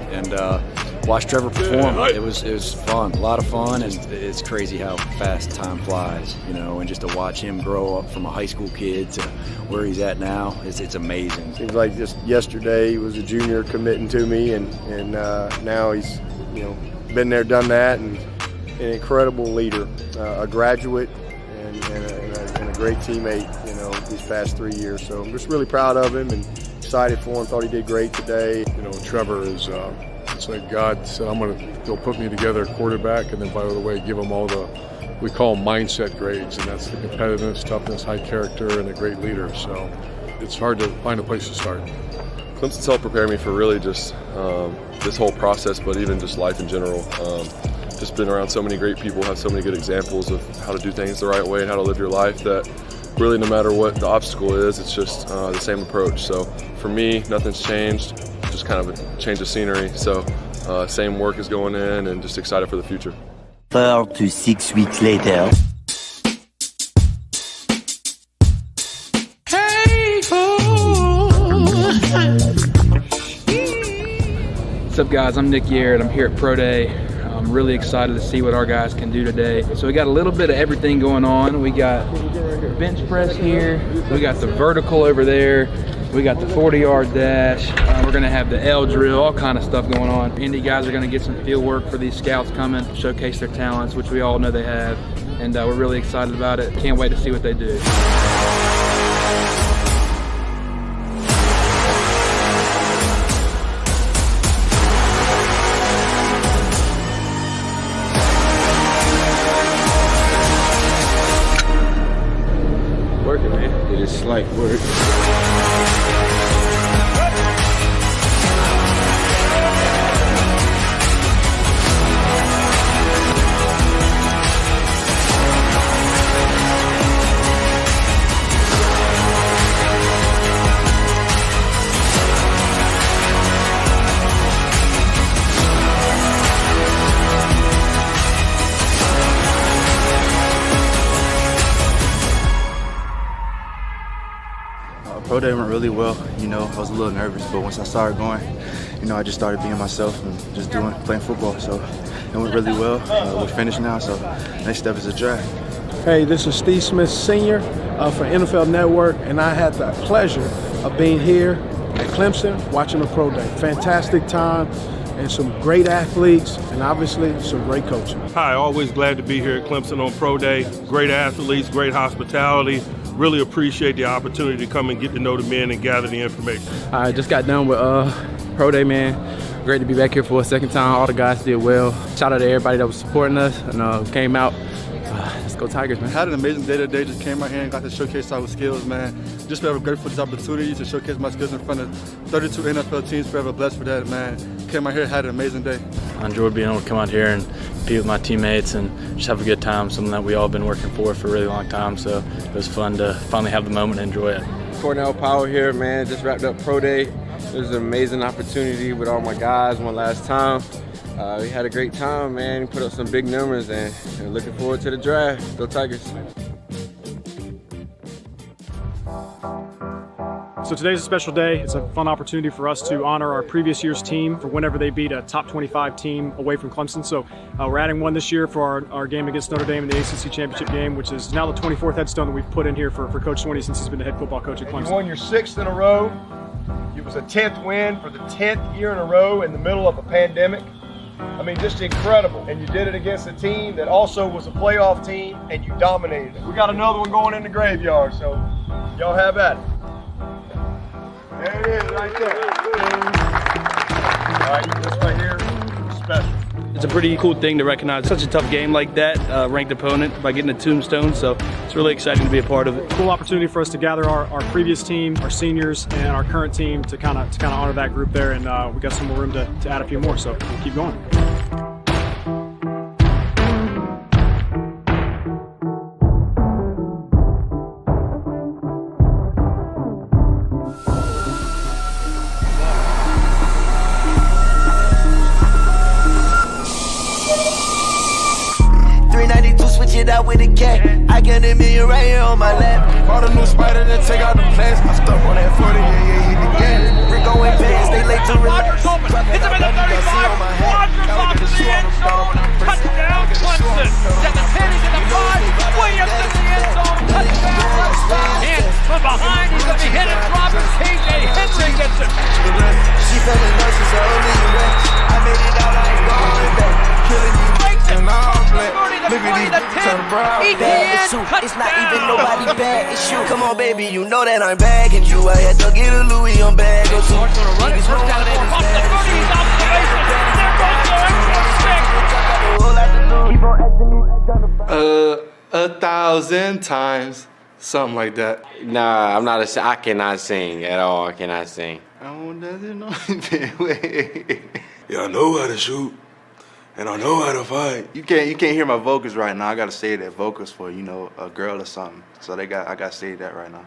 watch Trevor perform. It was fun, a lot of fun, and it's crazy how fast time flies, and just to watch him grow up from a high school kid to where he's at now, it's amazing. Seems like just yesterday he was a junior committing to me, and now he's been there, done that, and an incredible leader, a graduate, and a great teammate, these past 3 years. So I'm just really proud of him and excited for him. Thought he did great today. Trevor is. It's like God said, I'm going to go put me together a quarterback, and then, by the way, give him all we call them mindset grades, and that's the competitiveness, toughness, high character, and a great leader. So it's hard to find a place to start. Clemson's helped prepare me for really just this whole process, but even just life in general. Just been around so many great people, have so many good examples of how to do things the right way and how to live your life, that really no matter what the obstacle is, it's just the same approach. So for me, nothing's changed. Just kind of a change of scenery. So same work is going in, and just excited for the future. 4 to 6 weeks later. Hey, What's up, guys? I'm Nick Yaird. I'm here at Pro Day. I'm really excited to see what our guys can do today. So we got a little bit of everything going on. We got bench press here. We got the vertical over there. We got the 40-yard dash. We're gonna have the L drill, all kind of stuff going on. Indy guys are gonna get some field work for these scouts coming, showcase their talents, which we all know they have. And we're really excited about it. Can't wait to see what they do. Working, man. It is slight work. Pro day went really well. You know, I was a little nervous, but once I started going, you know, I just started being myself and just playing football. So it went really well. We're finished now, so next step is a draft. Hey, this is Steve Smith Sr. For NFL Network, and I had the pleasure of being here at Clemson watching a pro day. Fantastic time and some great athletes and obviously some great coaching. Hi, always glad to be here at Clemson on pro day. Great athletes, great hospitality. Really appreciate the opportunity to come and get to know the men and gather the information. I just got done with pro day, man. Great to be back here for a second time. All the guys did well. Shout out to everybody that was supporting us and came out. Let's go Tigers, man. Had an amazing day today. Just came out here and got to showcase our skills, man. Just forever grateful for this opportunity to showcase my skills in front of 32 NFL teams. Forever blessed for that, man. Came out here, had an amazing day. I enjoyed being able to come out here and be with my teammates and just have a good time, something that we all been working for a really long time. So it was fun to finally have the moment and enjoy it. Cornell Powell here, man. Just wrapped up pro day. It was an amazing opportunity with all my guys one last time. We had a great time, man. Put up some big numbers and looking forward to the draft. Go Tigers. So today's a special day. It's a fun opportunity for us to honor our previous year's team for whenever they beat a top 25 team away from Clemson. So we're adding one this year for our game against Notre Dame in the ACC Championship game, which is now the 24th headstone that we've put in here for Coach Swinney since he's been the head football coach at Clemson. You won your 6th in a row. It was a 10th win for the 10th year in a row in the middle of a pandemic. I mean, just incredible. And you did it against a team that also was a playoff team, and you dominated it. We got another one going in the graveyard, so y'all have at it. There it is, right there. All right, this right here is special. It's a pretty cool thing to recognize such a tough game like that, ranked opponent, by getting a tombstone. So it's really exciting to be a part of it. Cool opportunity for us to gather our previous team, our seniors, and our current team to kind of honor that group there. And we got some more room to add a few more, so we'll keep going. Out with a cat, I got $1 million right here on my lap. Bought a new spider that take out the plants. I stuck on that 40, hit the gas. Rico and Pants, they late to relax. It's up in the 35, Rodgers off to the end zone. Touchdown, Clemson. At the 10, he's in the 5. Williams in the end zone. Touchdown, Clemson. And from behind, he's going to be hit and drop. And K.J. Henry gets it. She fell in love, she's only wet. I made it out, I ain't going back. Killing you. And all black. Look at these bitches on the brown. It's not even nobody bad, it's you. Come on, baby, you know that I'm bagging you. I had to get a Louis on bag or two. Niggas won't want it as bad as 1,000 times, something like that. Nah, I'm not I cannot sing at all. I cannot sing. Oh, doesn't know. Yeah, I know how to shoot. And I know how to fight. You can't hear my vocals right now. I gotta say that vocals for, you know, a girl or something. So I gotta say that right now.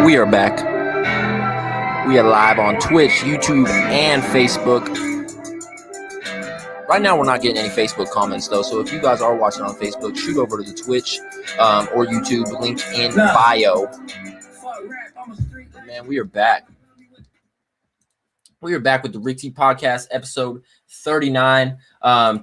We are back. We are live on Twitch, YouTube, and Facebook. Right now, we're not getting any Facebook comments, though. So if you guys are watching on Facebook, shoot over to the Twitch or YouTube, link in bio. man, we are back. We are back with the Rick T Podcast, episode 39.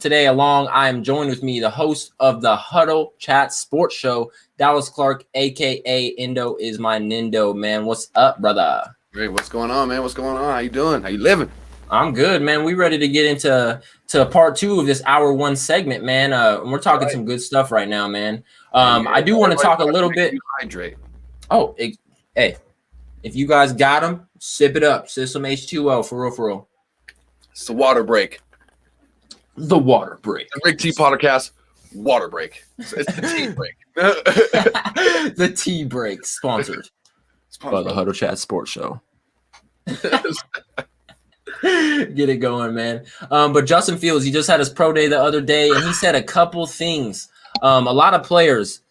Today, I am joined with me, the host of the Huddle Chat Sports Show, Dallas Clark, a.k.a. Indo is my Nindo, man. What's up, brother? Great. What's going on, man? What's going on? How you doing? How you living? I'm good, man. We ready to get into part 2 of this hour 1 segment, man. We're talking some good stuff right now, man. I do want to talk a little bit. Hydrate. Oh, hey, if you guys got them, sip it up. Sip some H2O for real. It's the water break. The water break. The Rick T Podcast water break. It's the tea break. The tea break, sponsored by the Huddle Chat Sports Show. Get it going, man. But Justin Fields, he just had his pro day the other day, and he said a couple things. A lot of players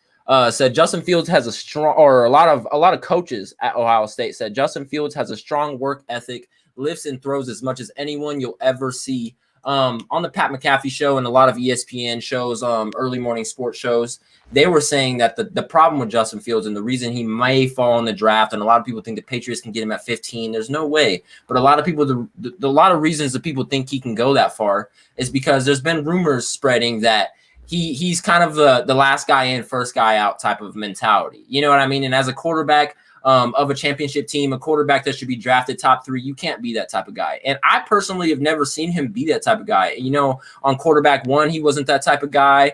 said Justin Fields has a strong, or a lot of coaches at Ohio State said Justin Fields has a strong work ethic, lifts and throws as much as anyone you'll ever see. On the Pat McAfee show and a lot of ESPN shows, early morning sports shows, they were saying that the problem with Justin Fields and the reason he may fall in the draft, and a lot of people think the Patriots can get him at 15. There's no way. But a lot of people, a lot of reasons that people think he can go that far is because there's been rumors spreading that he's kind of the last guy in, first guy out type of mentality. You know what I mean? And as a quarterback of a championship team, a quarterback that should be drafted top 3, you can't be that type of guy. And I personally have never seen him be that type of guy. You know, on quarterback 1, he wasn't that type of guy.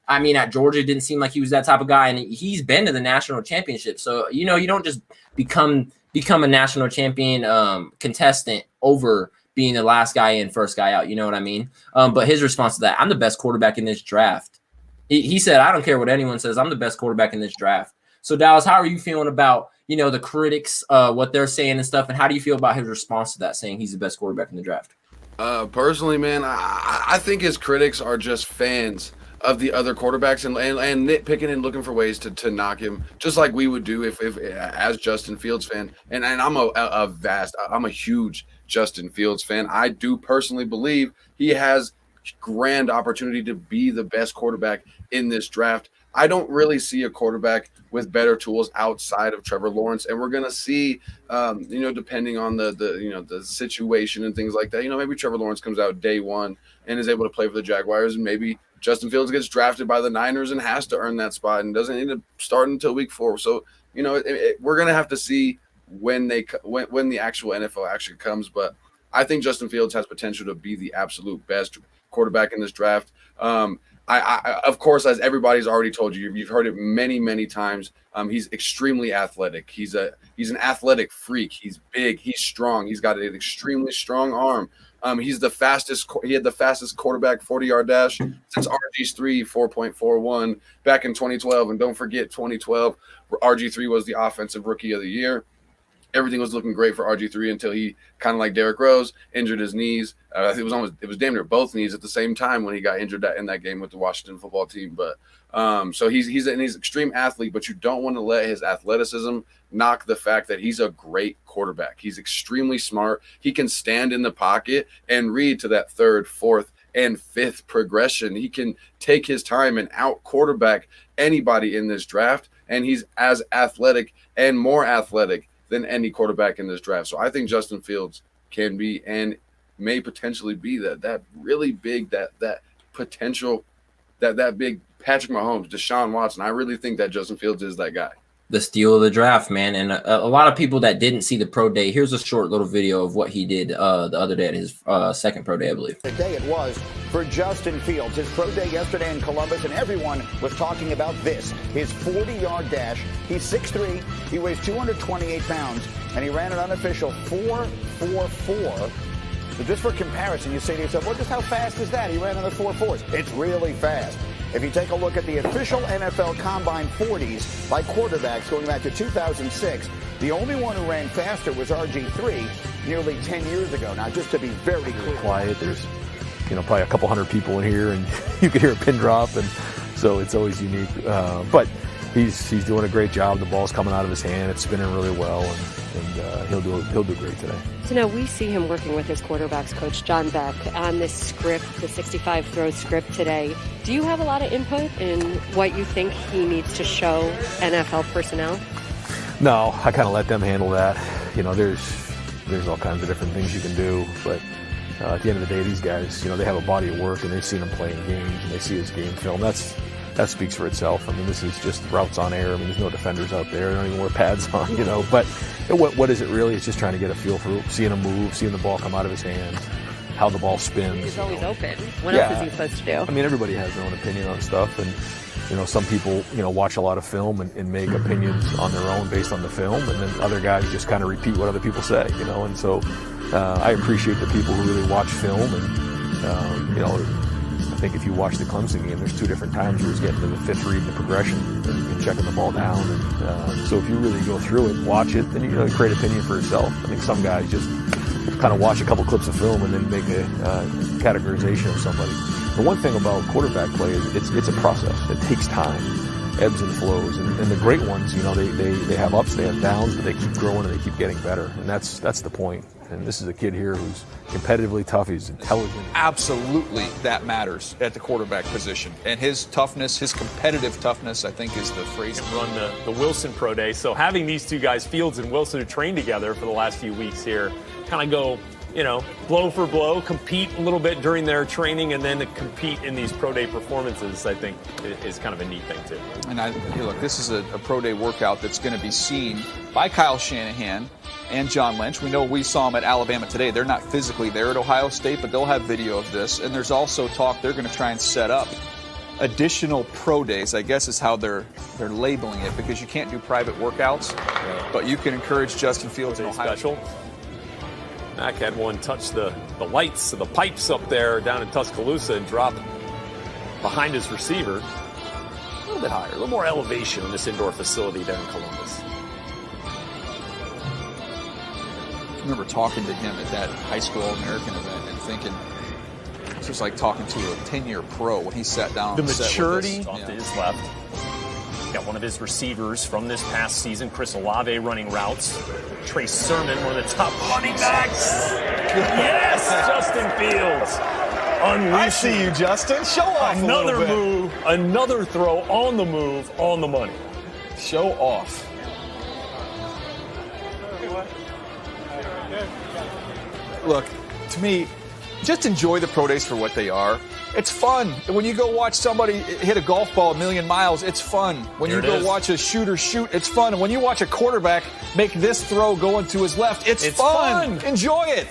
I mean, at Georgia, it didn't seem like he was that type of guy. And he's been to the national championship. So, you know, you don't just become a national champion contestant over being the last guy in, first guy out. You know what I mean? But his response to that, I'm the best quarterback in this draft. He said, I don't care what anyone says. I'm the best quarterback in this draft. So, Dallas, how are you feeling about, you know, the critics, what they're saying and stuff? And how do you feel about his response to that, saying he's the best quarterback in the draft? Personally, man, I think his critics are just fans of the other quarterbacks and nitpicking and looking for ways to knock him, just like we would do if as Justin Fields fan. And I'm I'm a huge Justin Fields fan. I do personally believe he has grand opportunity to be the best quarterback in this draft. I don't really see a quarterback with better tools outside of Trevor Lawrence, and we're gonna see, you know, depending on the situation and things like that. You know, maybe Trevor Lawrence comes out day 1 and is able to play for the Jaguars, and maybe Justin Fields gets drafted by the Niners and has to earn that spot and doesn't need to start until week 4. So, you know, we're gonna have to see when the actual NFL actually comes. But I think Justin Fields has potential to be the absolute best quarterback in this draft. I of course, as everybody's already told you, you've heard it many, many times. He's extremely athletic. He's an athletic freak. He's big. He's strong. He's got an extremely strong arm. He's the fastest. He had the fastest quarterback 40-yard dash since RG3 4.41 back in 2012. And don't forget 2012, RG3 was the offensive rookie of the year. Everything was looking great for RG3 until he, kind of like Derrick Rose, injured his knees. It was damn near both knees at the same time when he got injured in that game with the Washington football team. But so he's an extreme athlete, but you don't want to let his athleticism knock the fact that he's a great quarterback. He's extremely smart. He can stand in the pocket and read to that 3rd, 4th, and 5th progression. He can take his time and out quarterback anybody in this draft, and he's as athletic and more athletic than any quarterback in this draft. So I think Justin Fields can be and may potentially be that really big, that potential, that big Patrick Mahomes, Deshaun Watson. I really think that Justin Fields is that guy. The steal of the draft, man. And a lot of people that didn't see the pro day, here's a short little video of what he did the other day at his second pro day, I believe. The day it was for Justin Fields, his pro day yesterday in Columbus, and everyone was talking about this, his 40-yard dash. He's 6'3", he weighs 228 pounds, and he ran an unofficial 4.44. So just for comparison, you say to yourself, well, just how fast is that? He ran in the 4.4s. It's really fast. If you take a look at the official NFL Combine 40s by quarterbacks going back to 2006, the only one who ran faster was RG3 nearly 10 years ago. Now, just to be very clear. Quiet. There's, probably a couple hundred people in here, and you can hear a pin drop, and so it's always unique. But he's doing a great job. The ball's coming out of his hand. It's spinning really well, and he'll do great today. So now we see him working with his quarterbacks coach, John Beck, on this script, the 65 throw script today. Do you have a lot of input in what you think he needs to show NFL personnel? No, I kind of let them handle that. You know, there's all kinds of different things you can do, but at the end of the day, these guys, you know, they have a body of work and they've seen him playing games and they see his game film. That speaks for itself. I mean, this is just routes on air. I mean, there's no defenders out there. They don't even wear pads on, you know. But what is it really? It's just trying to get a feel for seeing him move, seeing the ball come out of his hands, how the ball spins. He's always open. What else is he supposed to do? I mean, everybody has their own opinion on stuff, and you know, some people, you know, watch a lot of film and make opinions on their own based on the film, and then other guys just kind of repeat what other people say, you know. And so I appreciate the people who really watch film, and you know, I think if you watch the Clemson game, there's 2 different times where he's getting to the 5th read in the progression and checking the ball down. And so if you really go through it, watch it, then you know, create opinion for yourself. I think some guys just kind of watch a couple clips of film and then make a categorization of somebody. The one thing about quarterback play is it's a process. It takes time, ebbs and flows. And the great ones, you know, they have ups, they have downs, but they keep growing and they keep getting better. And that's the point. And this is a kid here who's competitively tough. He's intelligent. Absolutely, that matters at the quarterback position. And his toughness, his competitive toughness, I think is the phrase. Run the Wilson Pro Day. So having these 2 guys, Fields and Wilson, who trained together for the last few weeks here, kind of go, you know, blow for blow, compete a little bit during their training, and then to compete in these Pro Day performances, I think is kind of a neat thing, too. And look, this is a Pro Day workout that's going to be seen by Kyle Shanahan and John Lynch. We know we saw them at Alabama today. They're not physically there at Ohio State, but they'll have video of this. And there's also talk they're going to try and set up additional Pro Days, I guess is how they're labeling it, because you can't do private workouts, but you can encourage Justin Fields in Ohio. Special. Mac had one touch the lights of the pipes up there down in Tuscaloosa and drop behind his receiver. A little bit higher, a little more elevation in this indoor facility there in Columbus. I remember talking to him at that high school All-American event and thinking it's just like talking to a 10-year pro when he sat down. The and maturity off to his left. Got one of his receivers from this past season, Chris Olave, running routes. Trey Sermon, one of the top running backs. Yes, Justin Fields. Unleashing. I see you, Justin. Show off another a little bit. move, another throw on the move, on the money. Show off. Look, to me, just enjoy the Pro Days for what they are. It's fun. When you go watch somebody hit a golf ball a million miles, it's fun. When you go watch a shooter shoot, it's fun. And when you watch a quarterback make this throw going to his left, it's fun. Enjoy it.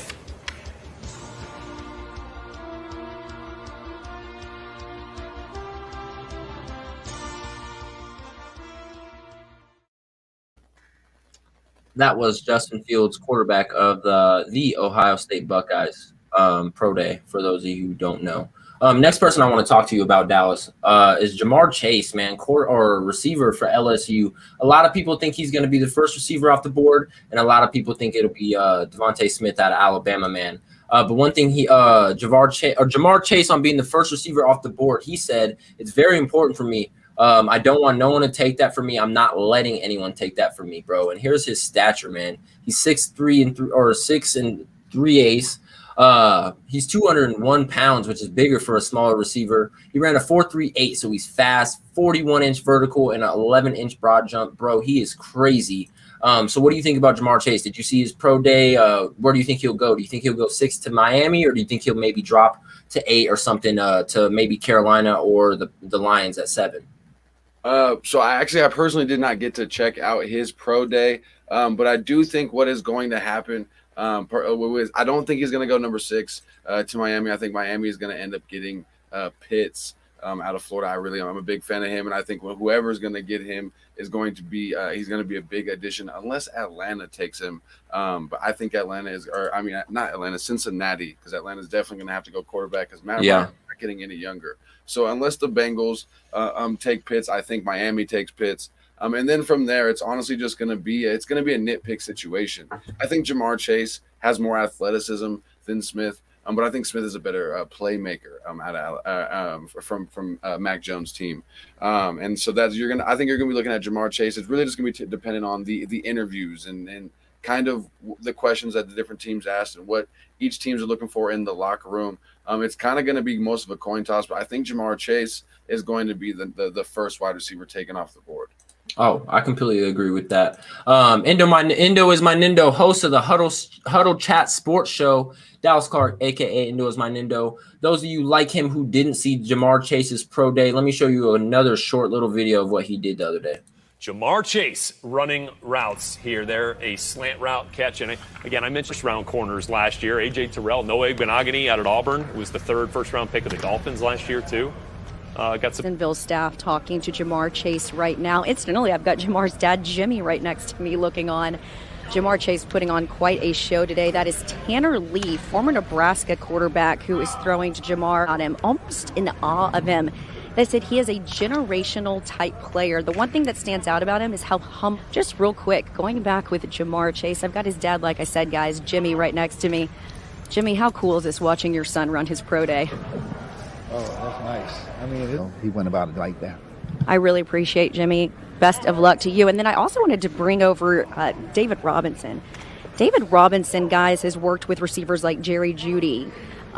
That was Justin Fields, quarterback of the Ohio State Buckeyes Pro Day, for those of you who don't know. Next person I want to talk to you about, Dallas, is Ja'Marr Chase, man, receiver for LSU. A lot of people think he's going to be the first receiver off the board, and a lot of people think it'll be Devontae Smith out of Alabama, man. But one thing Ja'Marr Chase on being the first receiver off the board, he said, it's very important for me. I don't want no one to take that from me. I'm not letting anyone take that from me, bro. And here's his stature, man. He's 6'3" or 6 3/8. He's 201 pounds, which is bigger for a smaller receiver. He ran a 4.38, so he's fast, 41-inch vertical and an 11-inch broad jump. Bro, he is crazy. So what do you think about Ja'Marr Chase? Did you see his pro day? Where do you think he'll go? Do you think he'll go 6 to Miami, or do you think he'll maybe drop to 8 or something to maybe Carolina or the Lions at 7? So I personally did not get to check out his pro day, but I do think what is going to happen. I don't think he's going to go number 6 to Miami. I think Miami is going to end up getting Pitts out of Florida. I'm a big fan of him, and I think whoever is going to get him is going to be he's going to be a big addition unless Atlanta takes him. But I think Cincinnati, because Atlanta is definitely going to have to go quarterback because Matt Ryan's not getting any younger. So unless the Bengals take Pitts, I think Miami takes Pitts. And then from there, it's honestly just going to be a nitpick situation. I think Ja'Marr Chase has more athleticism than Smith, but I think Smith is a better playmaker from Mac Jones' team. And so I think you're going to be looking at Ja'Marr Chase. It's really just going to be dependent on the interviews and kind of the questions that the different teams asked and what each teams are looking for in the locker room. It's kind of going to be most of a coin toss, but I think Ja'Marr Chase is going to be the first wide receiver taken off the board. Oh, I completely agree with that. Endo is my Nindo, host of the Huddle Chat Sports Show. Dallas Clark, aka Endo, is my Nindo. Those of you like him who didn't see Ja'Marr Chase's pro day, let me show you another short little video of what he did the other day. Ja'Marr Chase running routes here. They're a slant route catch. And again, I mentioned first-round corners last year. A.J. Terrell, Noah Benogany out at Auburn was the third first-round pick of the Dolphins last year, too. Got some Jacksonville staff talking to Ja'Marr Chase right now. Incidentally, I've got Ja'Marr's dad, Jimmy, right next to me looking on. Ja'Marr Chase putting on quite a show today. That is Tanner Lee, former Nebraska quarterback, who is throwing to Ja'Marr on him, almost in awe of him. They said he is a generational type player. The one thing that stands out about him is how humble. Just real quick, going back with Ja'Marr Chase, I've got his dad, like I said, guys, Jimmy, right next to me. Jimmy, how cool is this watching your son run his pro day? Oh, that's nice. I mean, he went about it like that. I really appreciate Jimmy. Best of luck to you. And then I also wanted to bring over David Robinson. David Robinson, guys, has worked with receivers like Jerry Jeudy.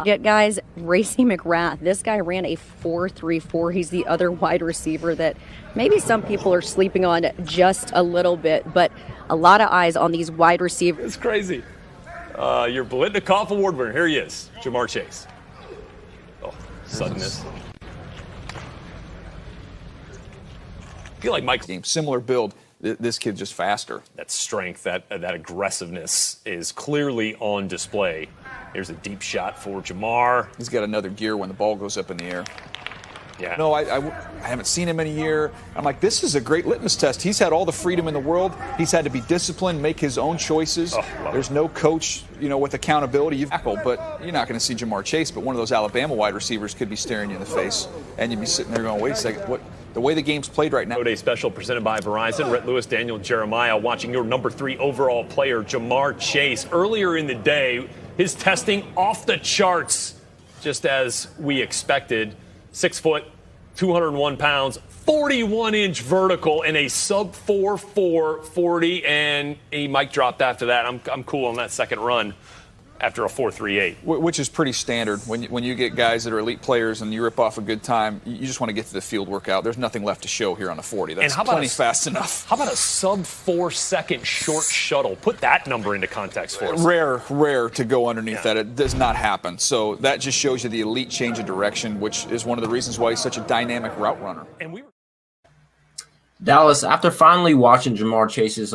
Yet, guys, Racy McGrath, this guy ran a 4.34. He's the other wide receiver that maybe some people are sleeping on just a little bit, but a lot of eyes on these wide receivers. It's crazy. Your Biletnikoff Award winner. Here he is, Ja'Marr Chase. Oh, suddenness. I feel like Mike's game, similar build. This kid just faster. That strength, that aggressiveness is clearly on display. Here's a deep shot for Ja'Marr. He's got another gear when the ball goes up in the air. Yeah. No, I haven't seen him in a year. I'm like, this is a great litmus test. He's had all the freedom in the world. He's had to be disciplined, make his own choices. There's no coach, with accountability. You've tackled, but you're not going to see Ja'Marr Chase. But one of those Alabama wide receivers could be staring you in the face, and you'd be sitting there going, wait a second, what? The way the game's played right now. Pro Day special presented by Verizon. Rhett Lewis, Daniel Jeremiah, watching your number 3 overall player, Ja'Marr Chase. Earlier in the day, his testing off the charts, just as we expected. 6 foot, 201 pounds, 41-inch vertical, and a sub-4.4 40, and he mic dropped after that. I'm cool on that second run after a 4.38. Which is pretty standard. When you get guys that are elite players and you rip off a good time, you just want to get to the field workout. There's nothing left to show here on a 40. That's plenty fast enough. How about a sub-4 second short shuttle? Put that number into context for us. Rare to go underneath that. It does not happen. So that just shows you the elite change of direction, which is one of the reasons why he's such a dynamic route runner. Dallas, after finally watching Ja'Marr Chase's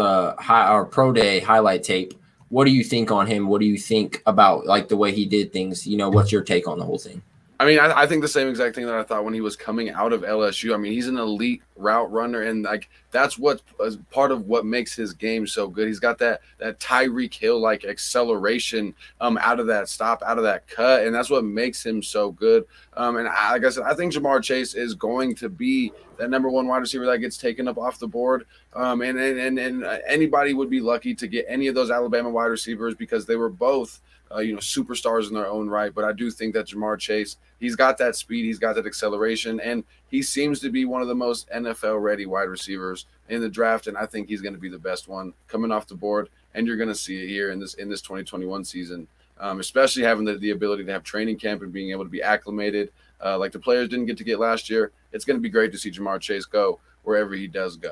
pro day highlight tape, what do you think on him? What do you think about the way he did things? What's your take on the whole thing? I mean, I think the same exact thing that I thought when he was coming out of LSU. I mean, he's an elite route runner, and that's what part of what makes his game so good. He's got that Tyreek Hill acceleration out of that stop, out of that cut, and that's what makes him so good. And like I said, I think Ja'Marr Chase is going to be that number 1 wide receiver that gets taken up off the board. And anybody would be lucky to get any of those Alabama wide receivers because they were both superstars in their own right. But I do think that Ja'Marr Chase, he's got that speed, he's got that acceleration, and he seems to be one of the most NFL-ready wide receivers in the draft, and I think he's going to be the best one coming off the board, and you're going to see it here in this 2021 season, especially having the ability to have training camp and being able to be acclimated like the players didn't get to get last year. It's going to be great to see Ja'Marr Chase go wherever he does go.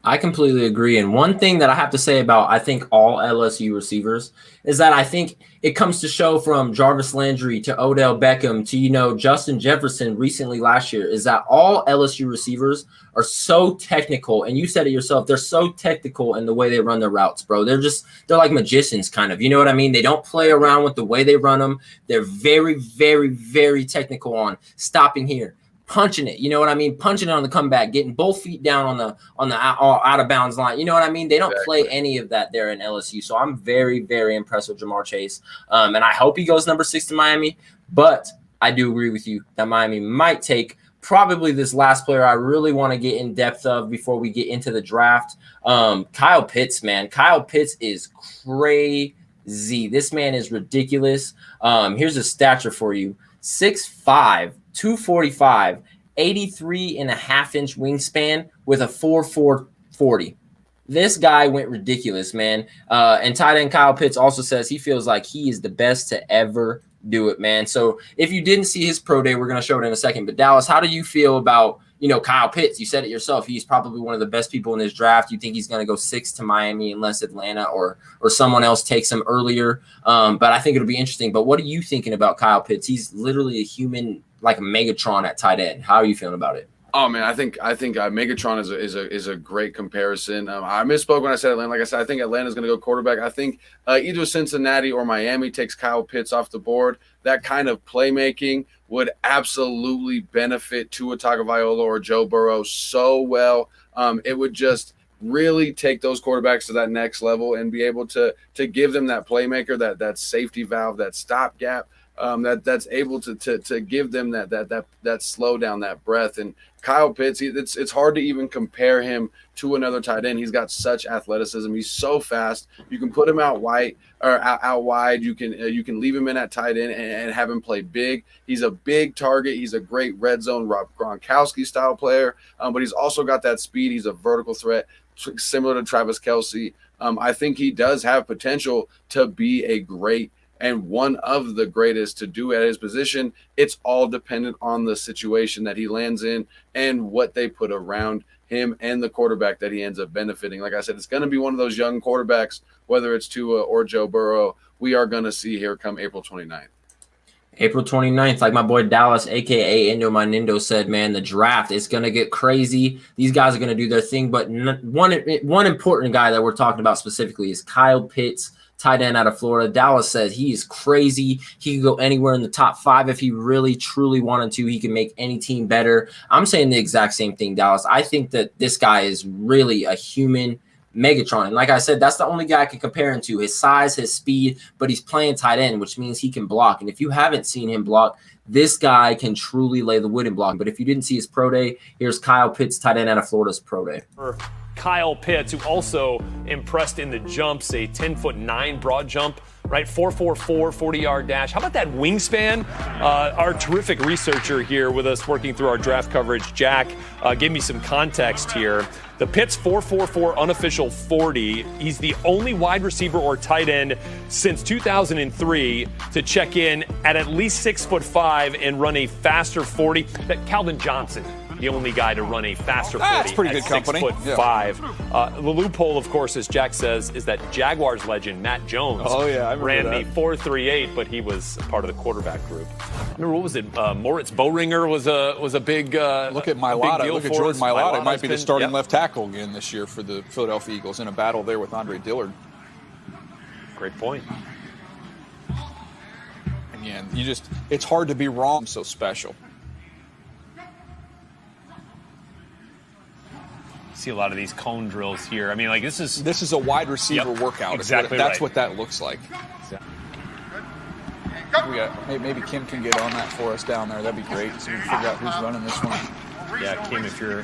I completely agree. And one thing that I have to say about, I think, all LSU receivers is that I think it comes to show from Jarvis Landry to Odell Beckham to, Justin Jefferson recently last year, is that all LSU receivers are so technical. And you said it yourself, they're so technical in the way they run their routes, bro. They're like magicians kind of, you know what I mean? They don't play around with the way they run them. They're very, very, very technical on stopping here, punching it, you know what I mean? Punching it on the comeback, getting both feet down on the out of bounds line. You know what I mean? They don't play any of that there in LSU. So I'm very, very impressed with Ja'Marr Chase. And I hope he goes number 6 to Miami. But I do agree with you that Miami might take probably this last player I really want to get in depth of before we get into the draft. Kyle Pitts, man. Kyle Pitts is crazy. This man is ridiculous. Here's a stature for you. 6'5", 245, 83.5-inch wingspan with a 4.4 40. This guy went ridiculous, man. And tight end Kyle Pitts also says he feels like he is the best to ever do it, man. So if you didn't see his pro day, we're going to show it in a second. But Dallas, how do you feel about, Kyle Pitts, you said it yourself. He's probably one of the best people in this draft. You think he's going to go 6 to Miami unless Atlanta or someone else takes him earlier. But I think it'll be interesting. But what are you thinking about Kyle Pitts? He's literally a human, like a Megatron at tight end. How are you feeling about it? Oh man, I think Megatron is a great comparison. I misspoke when I said Atlanta. Like I said, I think Atlanta's going to go quarterback. I think either Cincinnati or Miami takes Kyle Pitts off the board. That kind of playmaking would absolutely benefit Tua Tagovailoa or Joe Burrow so well. It would just really take those quarterbacks to that next level and be able to give them that playmaker, that safety valve, that stopgap. That's able to give them that slow down, that breath. And Kyle Pitts, it's hard to even compare him to another tight end. He's got such athleticism. He's so fast. You can put him out wide. You can leave him in at tight end and have him play big. He's a big target. He's a great red zone Rob Gronkowski style player, but he's also got that speed. He's a vertical threat, similar to Travis Kelce. I think he does have potential to be a great and one of the greatest to do at his position. It's all dependent on the situation that he lands in and what they put around him and the quarterback that he ends up benefiting. Like I said, it's going to be one of those young quarterbacks, whether it's Tua or Joe Burrow, we are going to see here come April 29th. April 29th, like my boy Dallas, a.k.a. Endo Manindo, said, man, the draft is going to get crazy. These guys are going to do their thing. But one important guy that we're talking about specifically is Kyle Pitts, tight end out of Florida. Dallas says he is crazy. He could go anywhere in the top 5 if he really, truly wanted to. He can make any team better. I'm saying the exact same thing, Dallas. I think that this guy is really a human Megatron. And like I said, that's the only guy I can compare him to. His size, his speed, but he's playing tight end, which means he can block. And if you haven't seen him block, this guy can truly lay the wood in blocking. But if you didn't see his pro day, here's Kyle Pitts, tight end out of Florida's pro day. Kyle Pitts, who also impressed in the jumps, a 10'9" broad jump, right? 4.44, 40-yard dash. How about that wingspan? Our terrific researcher here with us working through our draft coverage, Jack, gave me some context here. The Pitts 4.44 unofficial 40. He's the only wide receiver or tight end since 2003 to check in at least 6'5" and run a faster 40. That Calvin Johnson, the only guy to run a faster 40. That's pretty good company. 6'5". The loophole, of course, as Jack says, is that Jaguars legend Matt Jones ran the 4.38, but he was part of the quarterback group. Remember, what was it? Moritz Boehringer was a big look at Mailata. Look at Jordan Mailata. He might be the starting left tackle again this year for the Philadelphia Eagles in a battle there with Andre Dillard. Great point. Again, it's hard to be wrong. So special. See a lot of these cone drills here. I mean, like this is a wide receiver workout. Exactly, that's what that looks like. Maybe Kim can get on that for us down there. That'd be great. So we can figure out who's running this one. Yeah, Kim, if you're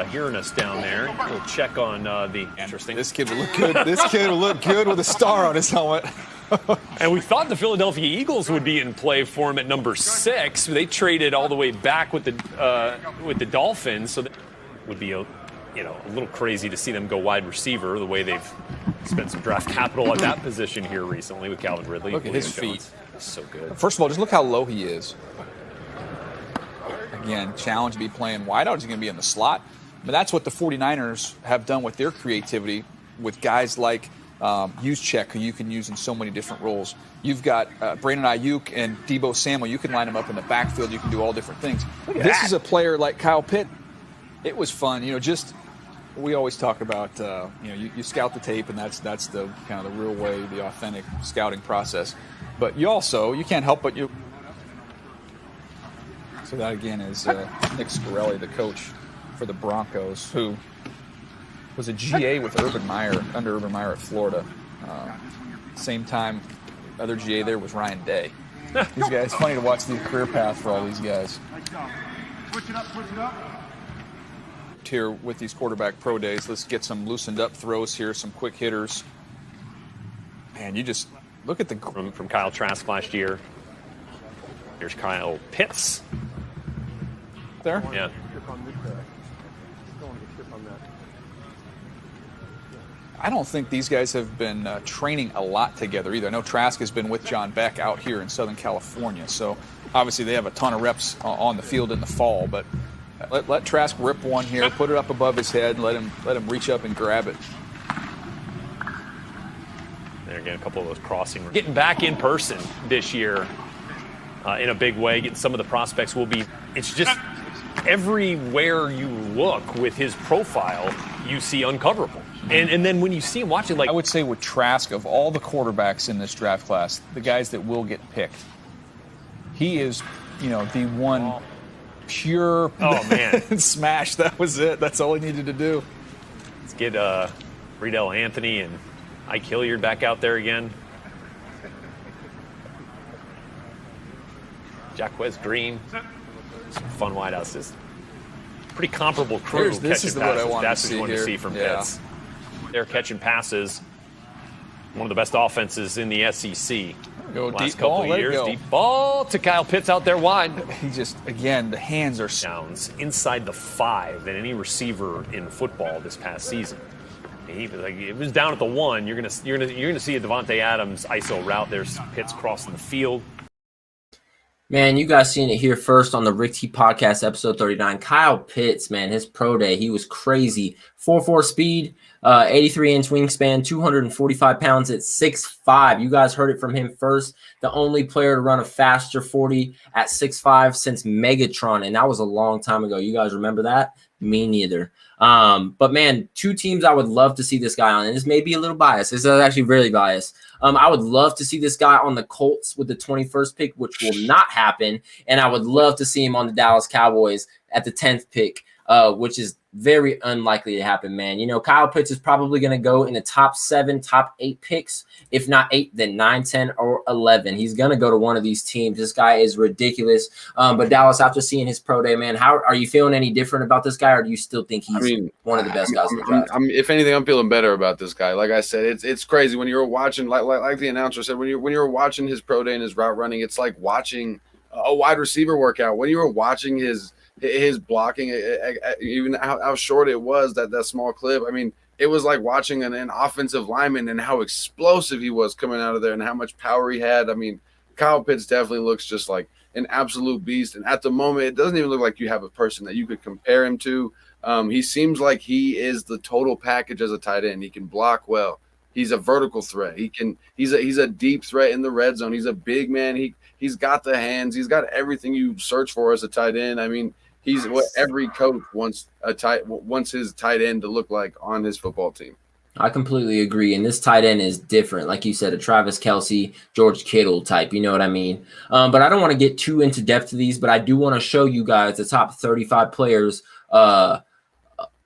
hearing us down there, we'll check on the interesting. This kid will look good. This kid will look good with a star on his helmet. And we thought the Philadelphia Eagles would be in play for him at number 6. They traded all the way back with the Dolphins, so that would be a little crazy to see them go wide receiver the way they've spent some draft capital at that position here recently with Calvin Ridley. Look at his feet. So good. First of all, just look how low he is. Again, challenge to be playing wide out. He's going to be in the slot. But that's what the 49ers have done with their creativity with guys like Juszczyk, who you can use in so many different roles. You've got Brandon Ayuk and Deebo Samuel. You can line them up in the backfield. You can do all different things. This is a player like Kyle Pitt. It was fun. We always talk about, you scout the tape, and that's the kind of the real way, the authentic scouting process. But you can't help but you. So that, again, is Nick Scarelli, the coach for the Broncos, who was a GA with Urban Meyer, under Urban Meyer at Florida. Same time, other GA there was Ryan Day. These guys, it's funny to watch the career path for all these guys. Switch it up. Here with these quarterback pro days, let's get some loosened up throws here, some quick hitters. Man, you just look at the from Kyle Trask last year. Here's Kyle Pitts. There? Yeah. I don't think these guys have been training a lot together either. I know Trask has been with John Beck out here in Southern California, so obviously they have a ton of reps on the field in the fall, but Let Trask rip one here, put it up above his head, and let him reach up and grab it. There again, a couple of those crossing. Getting back in person this year in a big way. Getting some of the prospects will be. It's just everywhere you look with his profile, you see uncoverable. And then when you see him watching, like I would say with Trask, of all the quarterbacks in this draft class, the guys that will get picked, he is, the one pure smash. That was it. That's all he needed to do. Let's get Riedel Anthony and Ike Hilliard back out there again. Jacquez Green. Some fun wideouts. Just pretty comparable crew. This is what I want That's to see what you want here. to see from Pitts. They're catching passes. One of the best offenses in the SEC. Go last deep couple ball, of let it years. go. Deep ball to Kyle Pitts out there wide. He just, again, the hands are downs inside the 5 than any receiver in football this past season. It was down at the 1. You're gonna see a Devontae Adams ISO route. There's Pitts crossing the field. Man, you guys seen it here first on the Rick T Podcast, episode 39. Kyle Pitts, man, his pro day, he was crazy. 4.4 speed, 83-inch wingspan, 245 pounds at 6'5". You guys heard it from him first. The only player to run a faster 40 at 6'5" since Megatron, and that was a long time ago. You guys remember that? Me neither. But man, 2 teams I would love to see this guy on, and this may be a little biased. This is actually really biased. I would love to see this guy on the Colts with the 21st pick, which will not happen. And I would love to see him on the Dallas Cowboys at the 10th pick, which is very unlikely to happen, man. Kyle Pitts is probably going to go in the top 7, top 8 picks. If not 8, then 9, 10, or 11. He's going to go to one of these teams. This guy is ridiculous. But Dallas, after seeing his pro day, man, how are you feeling any different about this guy, or do you still think he's one of the best guys in the draft? If anything, I'm feeling better about this guy. Like I said, it's crazy when you're watching, like the announcer said, when you're watching his pro day and his route running, it's like watching a wide receiver workout. When you were watching his blocking, even how short it was, that small clip. I mean, it was like watching an offensive lineman and how explosive he was coming out of there and how much power he had. I mean, Kyle Pitts definitely looks just like an absolute beast. And at the moment, it doesn't even look like you have a person that you could compare him to. He seems like he is the total package as a tight end. He can block well. He's a vertical threat. He's a deep threat in the red zone. He's a big man. He's got the hands. He's got everything you search for as a tight end. I mean, he's what every coach wants his tight end to look like on his football team. I completely agree. And this tight end is different. Like you said, a Travis Kelce, George Kittle type. You know what I mean? But I don't want to get too into depth to these, but I do want to show you guys the top 35 players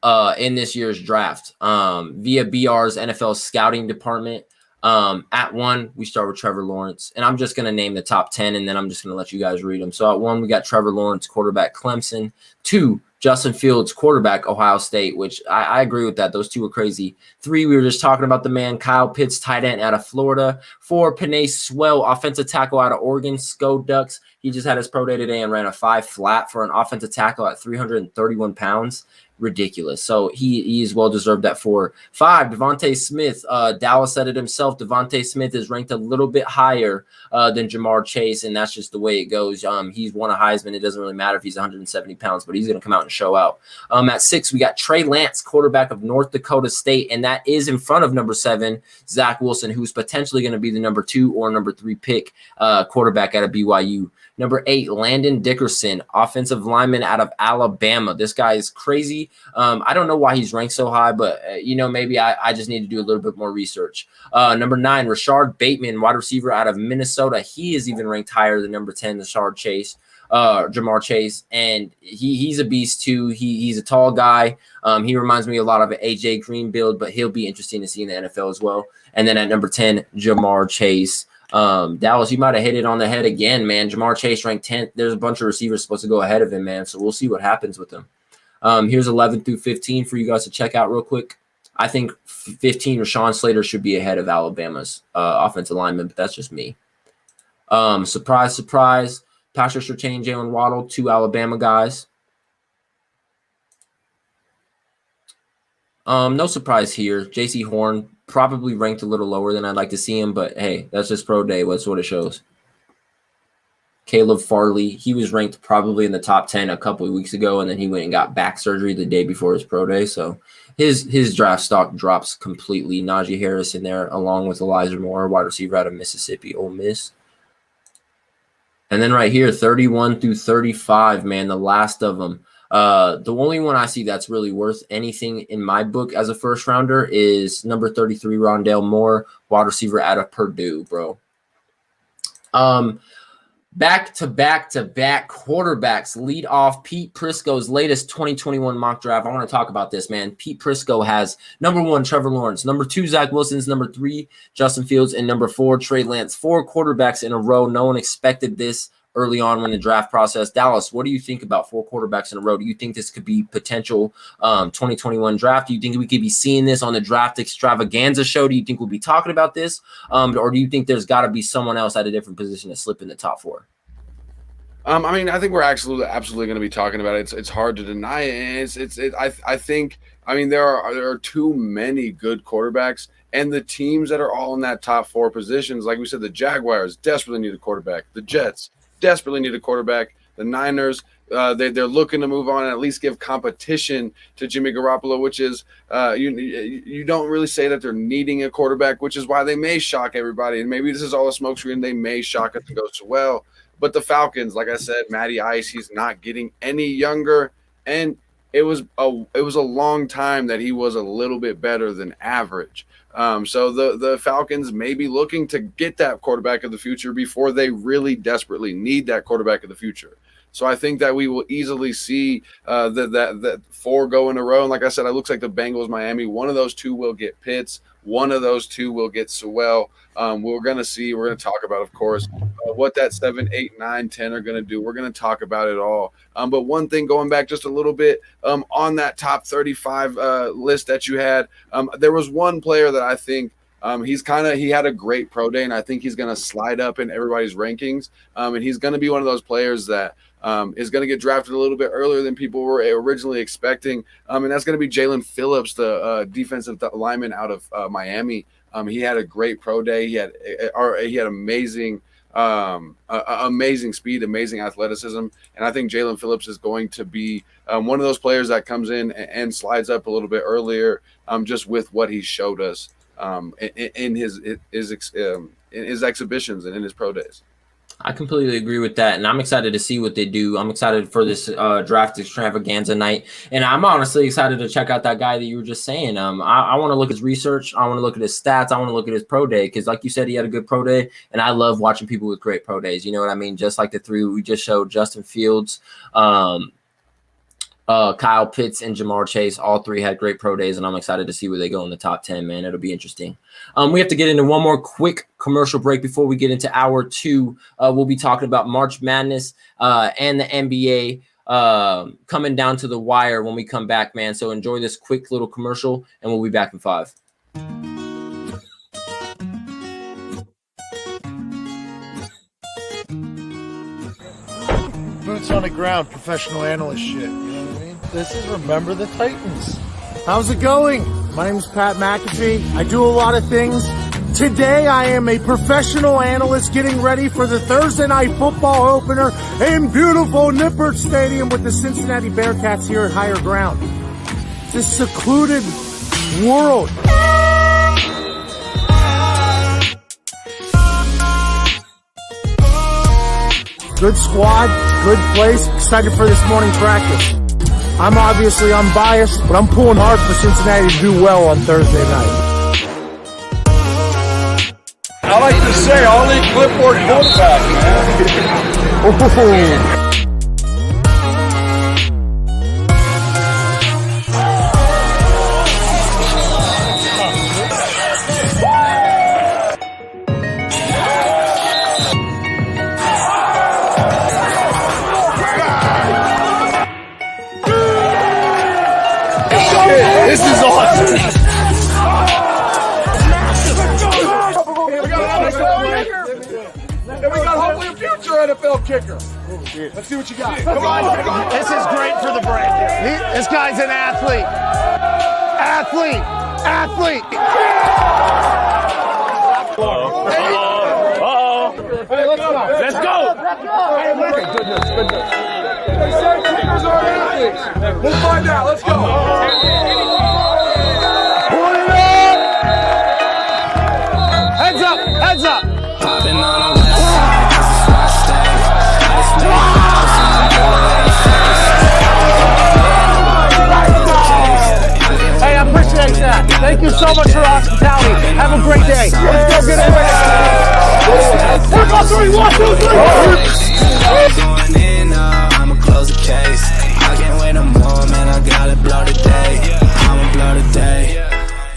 in this year's draft via BR's NFL scouting department. At 1, we start with Trevor Lawrence, and I'm just going to name the top 10, and then I'm just going to let you guys read them. So at 1, we got Trevor Lawrence, quarterback, Clemson. 2, Justin Fields, quarterback, Ohio State, which I agree with that. Those 2 were crazy. 3, we were just talking about the man, Kyle Pitts, tight end out of Florida. 4, Penei Sewell, offensive tackle out of Oregon, Sco Ducks. He just had his pro day today and ran a 5 flat for an offensive tackle at 331 pounds. Ridiculous. So he is well deserved at 4. 5, Devontae Smith. Dallas said it himself. Devontae Smith is ranked a little bit higher than Jamar Chase, and that's just the way it goes. He's won a Heisman. It doesn't really matter if he's 170 pounds, but he's going to come out and show out. At 6, we got Trey Lance, quarterback of North Dakota State, and that is in front of number 7, Zach Wilson, who's potentially going to be the number 2 or number 3 pick quarterback out of BYU. Number 8, Landon Dickerson, offensive lineman out of Alabama. This guy is crazy. I don't know why he's ranked so high, but, maybe I just need to do a little bit more research. Number 9, Rashard Bateman, wide receiver out of Minnesota. He is even ranked higher than number 10, Jamar Chase, and he's a beast too. He's a tall guy. He reminds me a lot of an A.J. Green build, but he'll be interesting to see in the NFL as well. And then at number 10, Jamar Chase. Dallas, you might have hit it on the head again, man. Jamar Chase ranked 10th. There's a bunch of receivers supposed to go ahead of him, man. So we'll see what happens with him. Here's 11 through 15 for you guys to check out real quick. I think 15, Rashawn Slater should be ahead of Alabama's offensive lineman, but that's just me. Surprise, surprise. Patrick Surtain, Jalen Waddle, 2 Alabama guys. No surprise here. J.C. Horn probably ranked a little lower than I'd like to see him, but hey, that's just pro day. That's what it shows. Caleb Farley. He was ranked probably in the top 10 a couple of weeks ago, and then he went and got back surgery the day before his pro day. So his draft stock drops completely. Najee Harris in there, along with Elijah Moore, wide receiver out of Mississippi, Ole Miss. And then right here, 31 through 35, man, the last of them. The only one I see that's really worth anything in my book as a first rounder is number 33, Rondale Moore, wide receiver out of Purdue, bro. Back-to-back quarterbacks lead off Pete Prisco's latest 2021 mock draft. I want to talk about this, man. Pete Prisco has number 1, Trevor Lawrence, number 2, Zach Wilson's, number 3, Justin Fields, and number 4, Trey Lance. 4 quarterbacks in a row. No one expected this early on in the draft process. Dallas, what do you think about 4 quarterbacks in a row? Do you think this could be potential 2021 draft? Do you think we could be seeing this on the Draft Extravaganza show? Do you think we'll be talking about this? Or do you think there's got to be someone else at a different position to slip in the top 4? I mean, I think we're absolutely going to be talking about it. It's hard to deny it. I think there are too many good quarterbacks, and the teams that are all in that top 4 positions, like we said, the Jaguars desperately need a quarterback. The Jets desperately need a quarterback. The Niners, they're looking to move on and at least give competition to Jimmy Garoppolo, which is you don't really say that they're needing a quarterback, which is why they may shock everybody. And maybe this is all a smokescreen. They may shock us and go so well. But the Falcons, like I said, Matty Ice, he's not getting any younger, and it was a long time that he was a little bit better than average. So the Falcons may be looking to get that quarterback of the future before they really desperately need that quarterback of the future. So I think that we will easily see that 4 go in a row. And like I said, it looks like the Bengals, Miami, one of those 2 will get Pitts. One of those 2 will get Sewell. We're going to see. We're going to talk about, of course, what that 7, 8, 9, 10 are going to do. We're going to talk about it all. But one thing, going back just a little bit on that top 35 list that you had, there was one player that I think he had a great pro day, and I think he's going to slide up in everybody's rankings. And he's going to be one of those players that is going to get drafted a little bit earlier than people were originally expecting. And that's going to be Jalen Phillips, the defensive lineman out of Miami. He had a great pro day. He had amazing speed, amazing athleticism. And I think Jalen Phillips is going to be one of those players that comes in and slides up a little bit earlier, just with what he showed us in his exhibitions and in his pro days. I completely agree with that, and I'm excited to see what they do. I'm excited for this draft extravaganza night, and I'm honestly excited to check out that guy that you were just saying. I want to look at his research. I want to look at his stats. I want to look at his pro day because, like you said, he had a good pro day, and I love watching people with great pro days. You know what I mean? Just like the 3 we just showed, Justin Fields, Kyle Pitts, and Jamar Chase. All 3 had great pro days, and I'm excited to see where they go in the top 10, man. It'll be interesting. We have to get into one more quick commercial break before we get into hour 2. We'll be talking about March Madness and the NBA coming down to the wire when we come back, man. So enjoy this quick little commercial, and we'll be back in 5. Boots on the ground, professional analyst shit. You know what I mean? This is Remember the Titans. How's it going? My name is Pat McAfee. I do a lot of things. Today I am a professional analyst getting ready for the Thursday night football opener in beautiful Nippert Stadium with the Cincinnati Bearcats here at Higher Ground. This secluded world. Good squad, good place, excited for this morning practice. I'm obviously unbiased, but I'm pulling hard for Cincinnati to do well on Thursday night. I like to say, all these clipboard quarterbacks, man. This is awesome. And we got hopefully a future NFL kicker. Let's see what you got. Come on. This is great for the brand. This guy's an athlete. Athlete. Hey, let's go. Let's go. Okay, good. They said kickers are athletes. We'll find out. Let's go. Pull it up. Heads up. Heads up. Popping on the west side, 'cause it's where I stay. I just made a house and I'm doing Hey, I appreciate that. Thank you so much for hospitality. Have a great day. Let's go get it back. 1, 2, 3. Going in, I'ma close the case. I can't wait no more, man. I gotta blow today. I'ma blow today.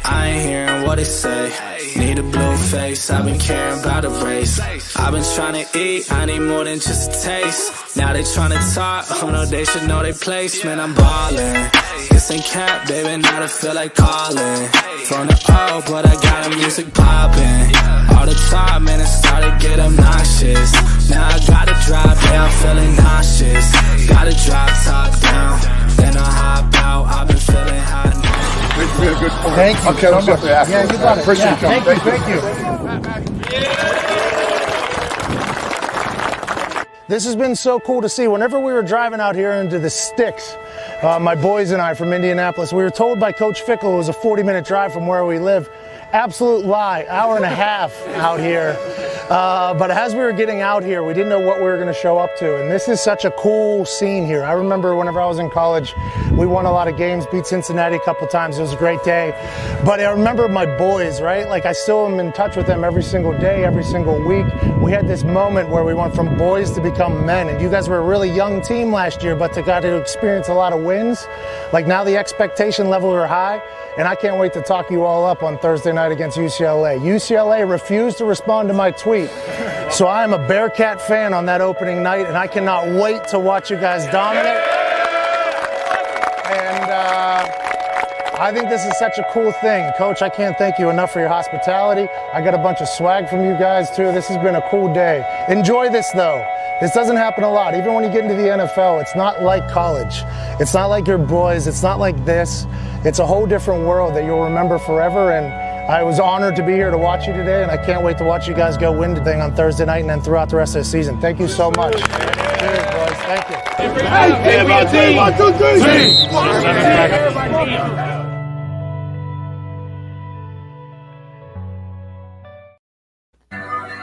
I ain't hearing what they say. Need a blue face. I've been caring about the race. I've been trying to eat. I need more than just a taste. Now they trying to talk. Oh no, they should know their place. Man, I'm ballin'. This ain't cap, baby. Now I feel like calling. From the O, but I got the music poppin'. All the time, man, it started to get obnoxious. Now I gotta drop down, feeling nauseous. Gotta drop top down, then I hop out. I've been feeling hot now. Thank you. Okay, let's definitely ask. Yeah, you got it. Appreciate you coming. Thank you. This has been so cool to see. Whenever we were driving out here into the sticks, my boys and I from Indianapolis, we were told by Coach Fickle it was a 40-minute drive from where we live. Absolute lie, hour and a half out here. But as we were getting out here, we didn't know what we were going to show up to. And this is such a cool scene here. I remember whenever I was in college, we won a lot of games, beat Cincinnati a couple times. It was a great day. But I remember my boys, right? Like I still am in touch with them every single day, every single week. We had this moment where we went from boys to become men. And you guys were a really young team last year, but they got to experience a lot of wins. Like now the expectation level are high. And I can't wait to talk you all up on Thursday night against UCLA. UCLA refused to respond to my tweet. So I am a Bearcat fan on that opening night, and I cannot wait to watch you guys dominate. And I think this is such a cool thing. Coach, I can't thank you enough for your hospitality. I got a bunch of swag from you guys, too. This has been a cool day. Enjoy this, though. This doesn't happen a lot. Even when you get into the NFL, it's not like college. It's not like your boys. It's not like this. It's a whole different world that you'll remember forever. And I was honored to be here to watch you today, and I can't wait to watch you guys go win the thing on Thursday night and then throughout the rest of the season. Thank you so much. Cheers, boys. Thank you. Hey, 1, 2, 3.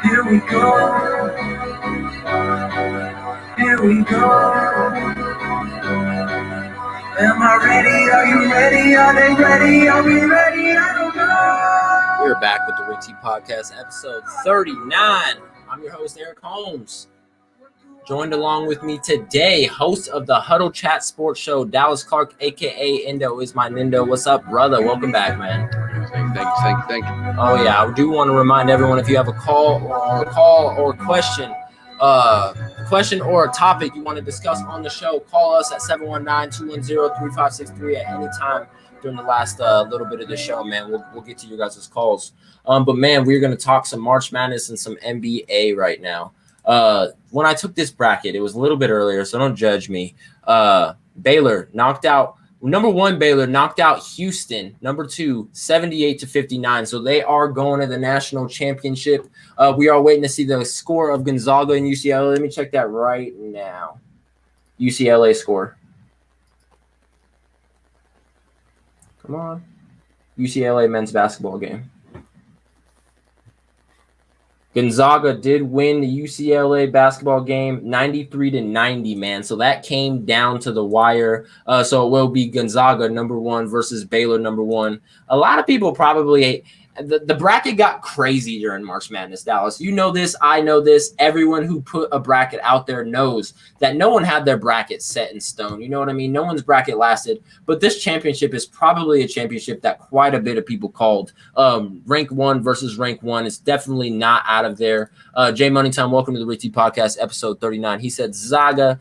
Here we go. Here we go. Am I ready? Are you ready? Are they ready? Are we ready? I don't know. We're back with the Rick T Podcast, episode 39. I'm your host, Eric Holmes. Joined along with me today, host of the Huddle Chat Sports Show, Dallas Clark, a.k.a. Indo is my Nindo. What's up, brother? Welcome back, man. Thank you. Oh, yeah. I do want to remind everyone, if you have a call or question or a topic you want to discuss on the show, call us at 719-210-3563 at any time during the last little bit of the show, man. We'll get to your guys' calls. But, man, we're going to talk some March Madness and some NBA right now. When I took this bracket, it was a little bit earlier, so don't judge me. Baylor knocked out number 1. Baylor knocked out Houston, number 2, 78-59. So they are going to the national championship. We are waiting to see the score of Gonzaga and UCLA. Let me check that right now. UCLA score. Come on. UCLA men's basketball game. Gonzaga did win the UCLA basketball game 93-90, man. So that came down to the wire. So it will be Gonzaga number 1 versus Baylor number 1. A lot of people probably the bracket got crazy during March Madness, Dallas. You know this. I know this. Everyone who put a bracket out there knows that no one had their bracket set in stone. You know what I mean? No one's bracket lasted. But this championship is probably a championship that quite a bit of people called. Rank 1 versus rank 1. It's definitely not out of there. Jay Moneytime, welcome to the Rick T Podcast, episode 39. He said Zaga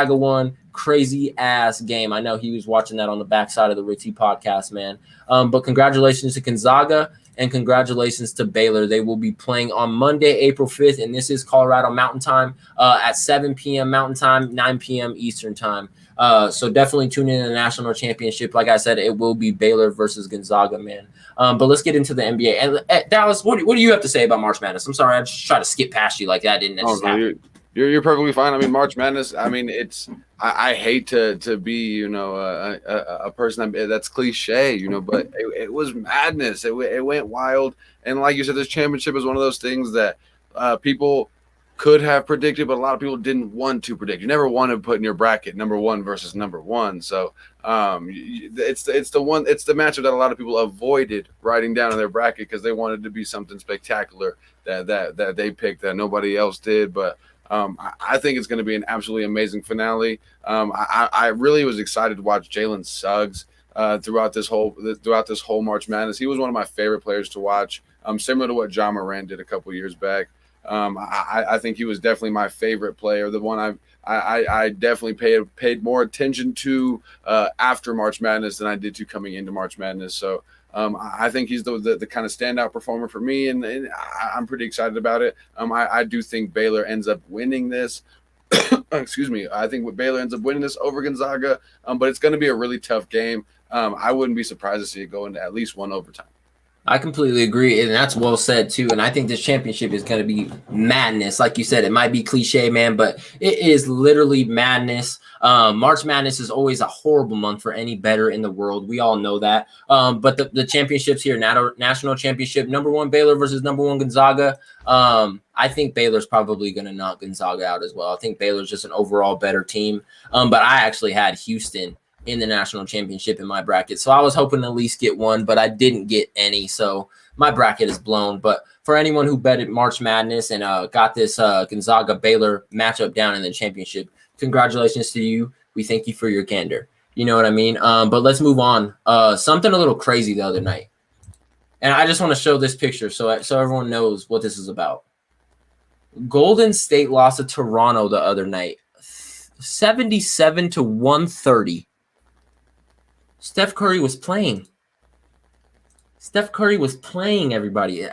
won. Crazy ass game. I know he was watching that on the backside of the Rick T Podcast, man. But congratulations to Gonzaga. And congratulations to Baylor. They will be playing on Monday, April 5th, and this is Colorado Mountain Time at 7 p.m. Mountain Time, 9 p.m. Eastern Time. So definitely tune in to the national championship. Like I said, it will be Baylor versus Gonzaga, man. But let's get into the NBA. And Dallas, what do you have to say about March Madness? I'm sorry, I just tried to skip past you like that. You're perfectly fine. I mean, March Madness. I mean, I hate to be a person that's cliche, but it was madness. It went wild, and like you said, this championship is one of those things that people could have predicted, but a lot of people didn't want to predict. You never want to put in your bracket number one versus number one. So it's the matchup that a lot of people avoided writing down in their bracket because they wanted to be something spectacular that they picked that nobody else did. But I think it's going to be an absolutely amazing finale. I really was excited to watch Jalen Suggs throughout this whole March Madness. He was one of my favorite players to watch, similar to what John Moran did a couple years back. I think he was definitely my favorite player, the one I definitely paid more attention to after March Madness than I did to coming into March Madness. So I think he's the kind of standout performer for me, and I'm pretty excited about it. I do think Baylor ends up winning this. Excuse me. I think Baylor ends up winning this over Gonzaga, but it's going to be a really tough game. I wouldn't be surprised to see it go into at least one overtime. I completely agree, and that's well said too. And I think this championship is going to be madness. Like you said, it might be cliche, man, but it is literally madness. March Madness is always a horrible month for any bettor in the world. We all know that. But the championships here, national championship, number one Baylor versus number one Gonzaga. I think Baylor's probably going to knock Gonzaga out as well. I think Baylor's just an overall better team. But I actually had Houston in the national championship in my bracket. So I was hoping to at least get one, but I didn't get any. So my bracket is blown. But for anyone who betted March Madness and got this Gonzaga-Baylor matchup down in the championship, congratulations to you. We thank you for your candor. You know what I mean? But let's move on. Something a little crazy the other night. And I just want to show this picture so everyone knows what this is about. Golden State lost to Toronto the other night, 77-130. Steph Curry was playing. Everybody.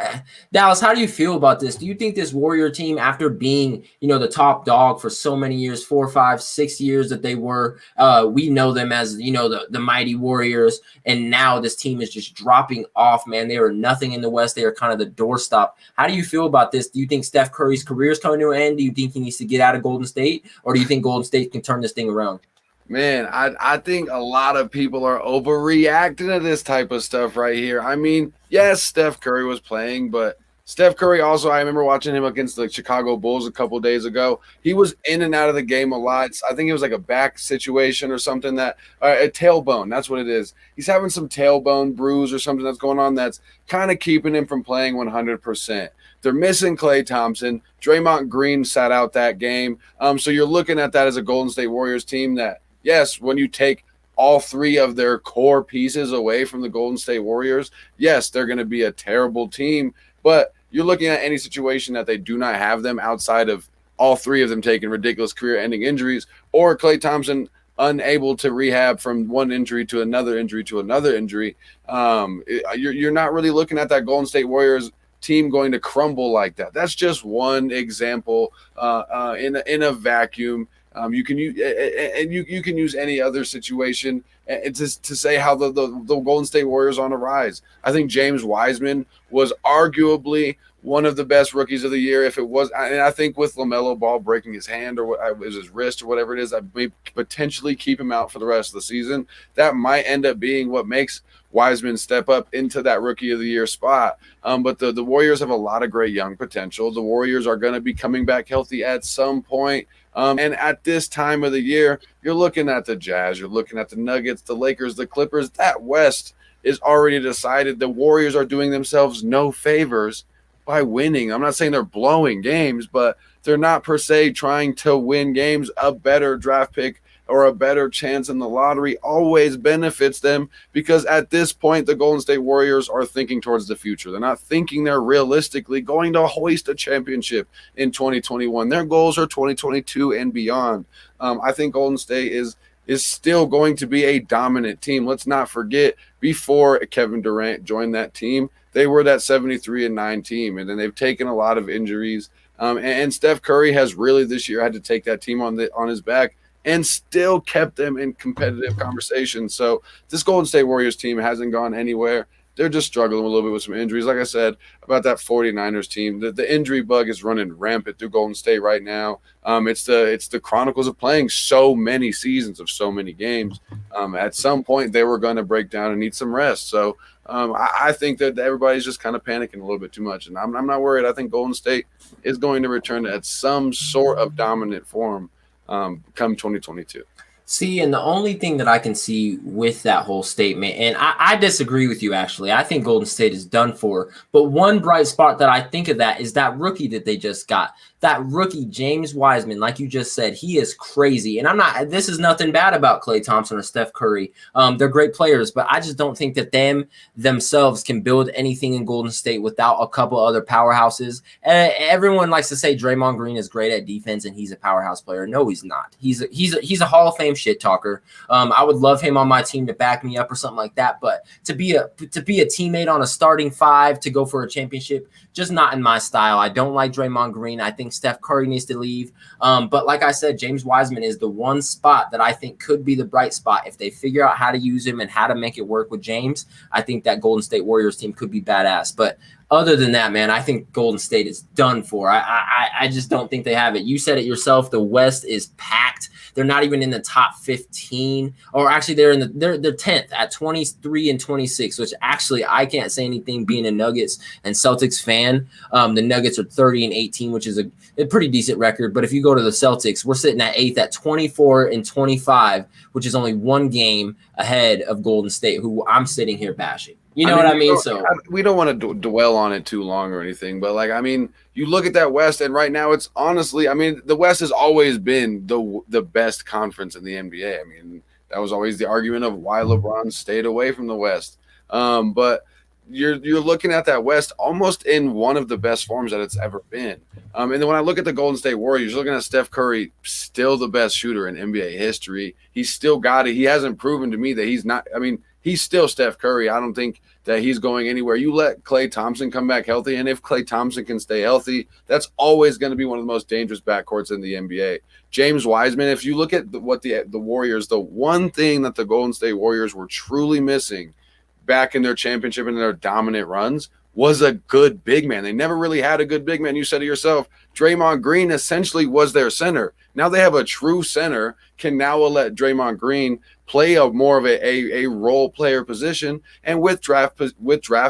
Dallas, how do you feel about this? Do you think this Warrior team, after being, the top dog for so many years, 4, 5, 6 years that they were, we know them as, the mighty Warriors, and now this team is just dropping off, man. They are nothing in the West. They are kind of the doorstop. How do you feel about this? Do you think Steph Curry's career is coming to an end? Do you think he needs to get out of Golden State? Or do you think Golden State can turn this thing around? Man, I think a lot of people are overreacting to this type of stuff right here. I mean, yes, Steph Curry was playing, but Steph Curry also, I remember watching him against the Chicago Bulls a couple days ago. He was in and out of the game a lot. I think it was like a back situation or something a tailbone. That's what it is. He's having some tailbone bruise or something that's going on that's kind of keeping him from playing 100%. They're missing Klay Thompson. Draymond Green sat out that game. So you're looking at that as a Golden State Warriors team that, yes, when you take all three of their core pieces away from the Golden State Warriors, yes, they're going to be a terrible team. But you're looking at any situation that they do not have them outside of all three of them taking ridiculous career-ending injuries, or Klay Thompson unable to rehab from one injury to another injury to another injury. You're not really looking at that Golden State Warriors team going to crumble like that. That's just one example in a vacuum. You can use any other situation to say how the Golden State Warriors are on a rise. I think James Wiseman was arguably one of the best rookies of the year. If it was, and I think with LaMelo Ball breaking his hand or his wrist or whatever it is, I may potentially keep him out for the rest of the season. That might end up being what makes Wiseman step up into that rookie of the year spot. But the Warriors have a lot of great young potential. The Warriors are going to be coming back healthy at some point. And at this time of the year, you're looking at the Jazz, you're looking at the Nuggets, the Lakers, the Clippers. That West is already decided. The Warriors are doing themselves no favors by winning. I'm not saying they're blowing games, but they're not per se trying to win games. A better draft pick or a better chance in the lottery always benefits them, because at this point, the Golden State Warriors are thinking towards the future. They're not thinking they're realistically going to hoist a championship in 2021. Their goals are 2022 and beyond. I think Golden State is still going to be a dominant team. Let's not forget, before Kevin Durant joined that team, they were that 73-9 team, and then they've taken a lot of injuries. And Steph Curry has really this year had to take that team on his back. and still kept them in competitive conversation. So this Golden State Warriors team hasn't gone anywhere. They're just struggling a little bit with some injuries. Like I said about that 49ers team, the injury bug is running rampant through Golden State right now. It's the chronicles of playing so many seasons of so many games. At some point, they were going to break down and need some rest. So I think that everybody's just kind of panicking a little bit too much. And I'm not worried. I think Golden State is going to return at some sort of dominant form come 2022. See, and the only thing that I can see with that whole statement, and I disagree with you, actually. I think Golden State is done for. But one bright spot that I think of that is that rookie that they just got. That rookie, James Wiseman, like you just said, he is crazy. And this is nothing bad about Klay Thompson or Steph Curry. They're great players, but I just don't think that themselves can build anything in Golden State without a couple other powerhouses. Everyone likes to say Draymond Green is great at defense and he's a powerhouse player. No, he's not. He's a Hall of Fame shit talker. I would love him on my team to back me up or something like that. But to be a teammate on a starting five to go for a championship, just not in my style. I don't like Draymond Green. I think Steph Curry needs to leave. But like I said, James Wiseman is the one spot that I think could be the bright spot. If they figure out how to use him and how to make it work with James, I think that Golden State Warriors team could be badass. But other than that, man, I think Golden State is done for. I just don't think they have it. You said it yourself. The West is packed. They're not even in the top 15, or actually they're 10th at 23 and 26, which actually I can't say anything being a Nuggets and Celtics fan. The Nuggets are 30 and 18, which is a pretty decent record. But if you go to the Celtics, we're sitting at 8th at 24 and 25, which is only one game ahead of Golden State, who I'm sitting here bashing. You know what I mean? So we don't want to dwell on it too long or anything, but you look at that West, and right now it's honestly, the West has always been the best conference in the NBA. That was always the argument of why LeBron stayed away from the West. But you're looking at that West almost in one of the best forms that it's ever been. And then when I look at the Golden State Warriors, you're looking at Steph Curry, still the best shooter in NBA history. He's still got it. He hasn't proven to me that he's not. He's still Steph Curry. I don't think that he's going anywhere. You let Klay Thompson come back healthy, and if Klay Thompson can stay healthy, that's always going to be one of the most dangerous backcourts in the NBA. James Wiseman, if you look at what the Warriors, the one thing that the Golden State Warriors were truly missing back in their championship and their dominant runs was a good big man. They never really had a good big man. You said it yourself. Draymond Green essentially was their center. Now they have a true center, can now let Draymond Green play more of a role player position, and with draft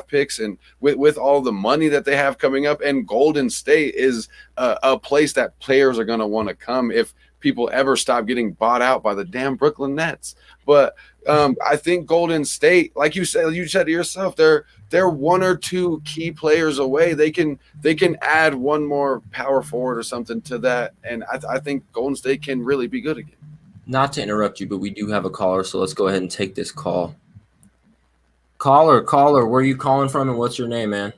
picks and with all the money that they have coming up, and Golden State is a place that players are going to want to come if people ever stop getting bought out by the damn Brooklyn Nets. But I think Golden State, like you said to yourself, they're one or two key players away. They can add one more power forward or something to that, and I think Golden State can really be good again. Not to interrupt you, but we do have a caller, so let's go ahead and take this call. Caller, where are you calling from, and what's your name, man?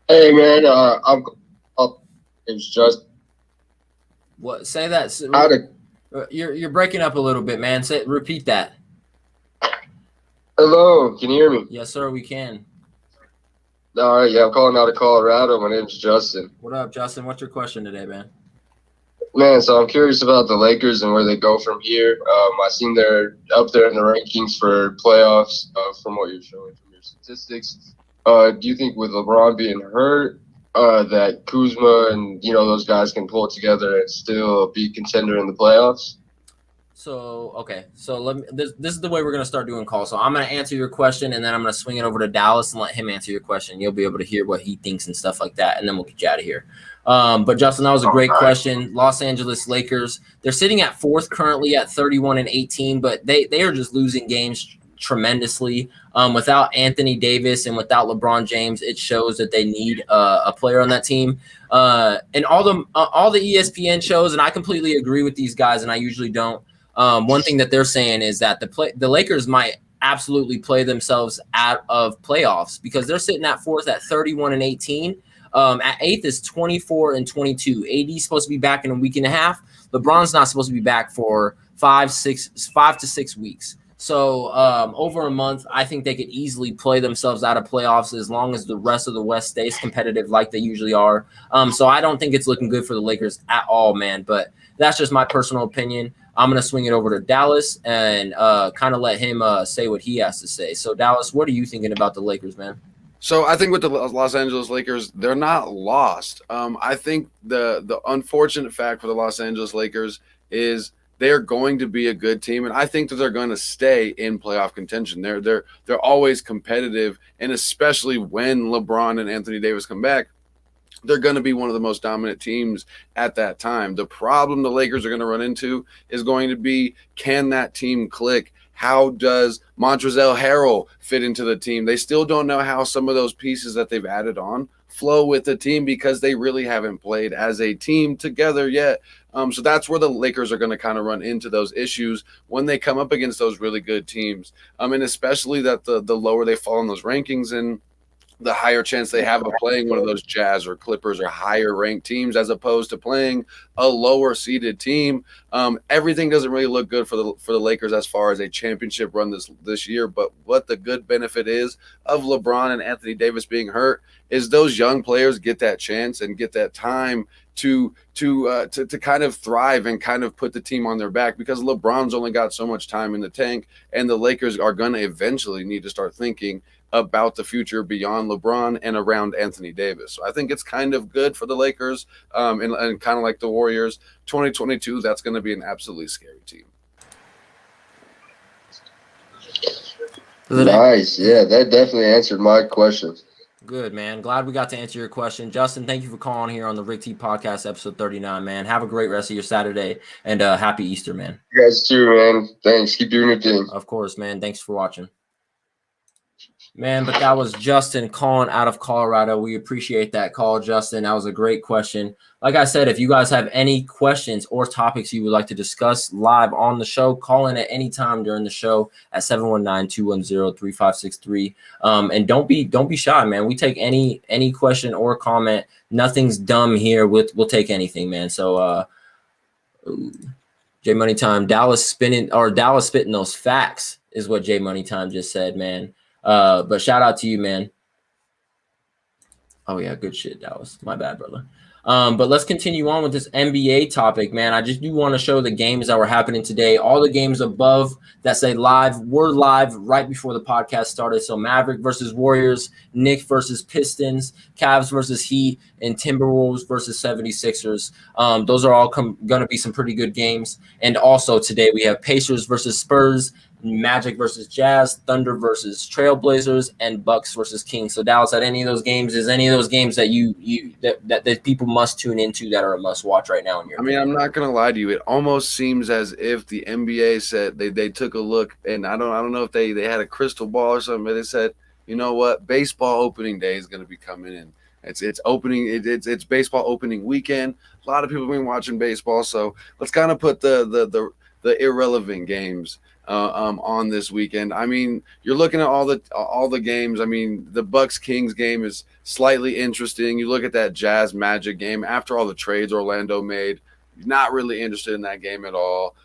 Hey, man, it's just. What? Say that. You're breaking up a little bit, man. Repeat that. Hello, can you hear me? Yes, sir, we can. All right, yeah, I'm calling out of Colorado. My name's Justin. What up, Justin? What's your question today, man? Man, so I'm curious about the Lakers and where they go from here. I seen they're up there in the rankings for playoffs from what you're showing from your statistics. Do you think with LeBron being hurt, that Kuzma and those guys can pull it together and still be contender in the playoffs? So okay, so this is the way we're gonna start doing calls. So I'm gonna answer your question, and then I'm gonna swing it over to Dallas and let him answer your question. You'll be able to hear what he thinks and stuff like that, and then we'll get you out of here. But Justin, that was a great question. Los Angeles Lakers, they're sitting at 4th currently at 31 and 18, but they are just losing games tremendously. Without Anthony Davis and without LeBron James, it shows that they need a player on that team. And all the ESPN shows, and I completely agree with these guys, and I usually don't. One thing that they're saying is that the Lakers might absolutely play themselves out of playoffs because they're sitting at 4th at 31 and 18. At 8th is 24 and 22. AD is supposed to be back in a week and a half. LeBron's not supposed to be back for 5 to 6 weeks. So over a month, I think they could easily play themselves out of playoffs as long as the rest of the West stays competitive like they usually are. So I don't think it's looking good for the Lakers at all, man. But That's just my personal opinion. I'm going to swing it over to Dallas and kind of let him say what he has to say. So, Dallas, what are you thinking about the Lakers, man? So I think with the Los Angeles Lakers, they're not lost. I think the unfortunate fact for the Los Angeles Lakers is they're going to be a good team, and I think that they're going to stay in playoff contention. They're always competitive, and especially when LeBron and Anthony Davis come back, they're going to be one of the most dominant teams at that time. The problem the Lakers are going to run into is going to be, can that team click? How does Montrezl Harrell fit into the team? They still don't know how some of those pieces that they've added on flow with the team because they really haven't played as a team together yet. So that's where the Lakers are going to kind of run into those issues when they come up against those really good teams. And especially that the lower they fall in those rankings, and the higher chance they have of playing one of those Jazz or Clippers or higher ranked teams as opposed to playing a lower seeded team. Everything doesn't really look good for the Lakers as far as a championship run this year. But what the good benefit is of LeBron and Anthony Davis being hurt is those young players get that chance and get that time to kind of thrive and kind of put the team on their back, because LeBron's only got so much time in the tank, and the Lakers are going to eventually need to start thinking about the future beyond LeBron and around Anthony Davis. So I think it's kind of good for the Lakers, and kind of like the Warriors. 2022, that's going to be an absolutely scary team. Nice. Yeah, that definitely answered my question. Good, man. Glad we got to answer your question. Justin, thank you for calling here on the Rick T Podcast, episode 39, man. Have a great rest of your Saturday, and happy Easter, man. You guys too, man. Thanks. Keep doing your thing. Of course, man. Thanks for watching. Man, but that was Justin calling out of Colorado. We appreciate that call, Justin. That was a great question. Like I said, if you guys have any questions or topics you would like to discuss live on the show, call in at any time during the show at 719-210-3563. And don't be shy, man. We take any question or comment. Nothing's dumb here. We'll take anything, man. So J Money Time, Dallas spitting those facts is what J Money Time just said, man. But shout out to you, man. Oh yeah, good shit, Dallas. My bad, brother. But let's continue on with this NBA topic, man. I just do want to show the games that were happening today. All the games above that say live were live right before the podcast started. So Maverick versus Warriors, Knicks versus Pistons, Cavs versus Heat, and Timberwolves versus 76ers. Those are all going to be some pretty good games. And also today we have Pacers versus Spurs, Magic versus Jazz, Thunder versus Trailblazers, and Bucks versus Kings. So Dallas, at any of those games, is any of those games that that people must tune into that are a must watch right now in your opinion? I'm not gonna lie to you. It almost seems as if the NBA said they took a look, and I don't know if they had a crystal ball or something, but they said, you know what, baseball opening day is gonna be coming in. It's baseball opening weekend. A lot of people have been watching baseball, so let's kind of put the irrelevant games on this weekend. I mean, you're looking at all the games. I mean, the Bucks Kings game is slightly interesting. You look at that Jazz Magic game after all the trades Orlando made. Not really interested in that game at all.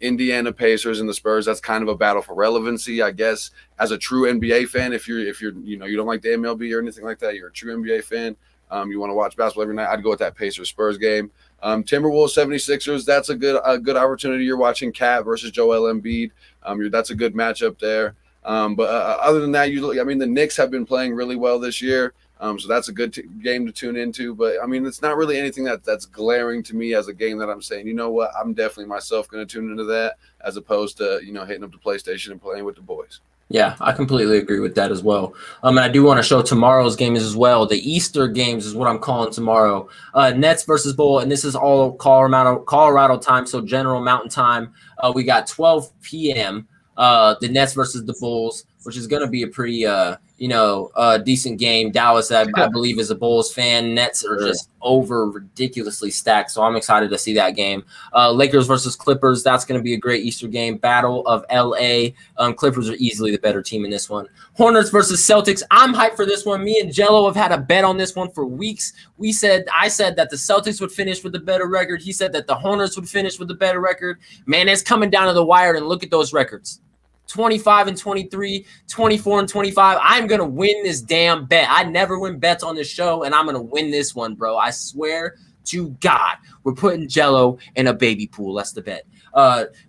Indiana Pacers and the Spurs. That's kind of a battle for relevancy, I guess. As a true NBA fan, if you're you don't like the MLB or anything like that, you're a true NBA fan. You want to watch basketball every night, I'd go with that Pacers Spurs game. Timberwolves 76ers, that's a good opportunity. You're watching Cat versus Joel Embiid. That's a good matchup there. But other than that, the Knicks have been playing really well this year. So that's a good game to tune into. But I mean, it's not really anything that's glaring to me as a game that I'm saying, you know what, I'm definitely myself going to tune into that, as opposed to, hitting up the PlayStation and playing with the boys. Yeah, I completely agree with that as well. And I do want to show tomorrow's games as well. The Easter games is what I'm calling tomorrow. Nets versus Bull, and this is all Colorado time, so General Mountain time. We got 12 p.m. The Nets versus the Bulls, which is going to be a pretty, decent game. Dallas, I believe, is a Bulls fan. Nets are just ridiculously stacked, so I'm excited to see that game. Lakers versus Clippers, that's going to be a great Easter game. Battle of L.A. Clippers are easily the better team in this one. Hornets versus Celtics, I'm hyped for this one. Me and Jello have had a bet on this one for weeks. I said that the Celtics would finish with a better record. He said that the Hornets would finish with a better record. Man, it's coming down to the wire, and look at those records. 25-23, 24-25. I'm going to win this damn bet. I never win bets on this show, and I'm going to win this one, bro. I swear to God. We're putting Jello in a baby pool. That's the bet.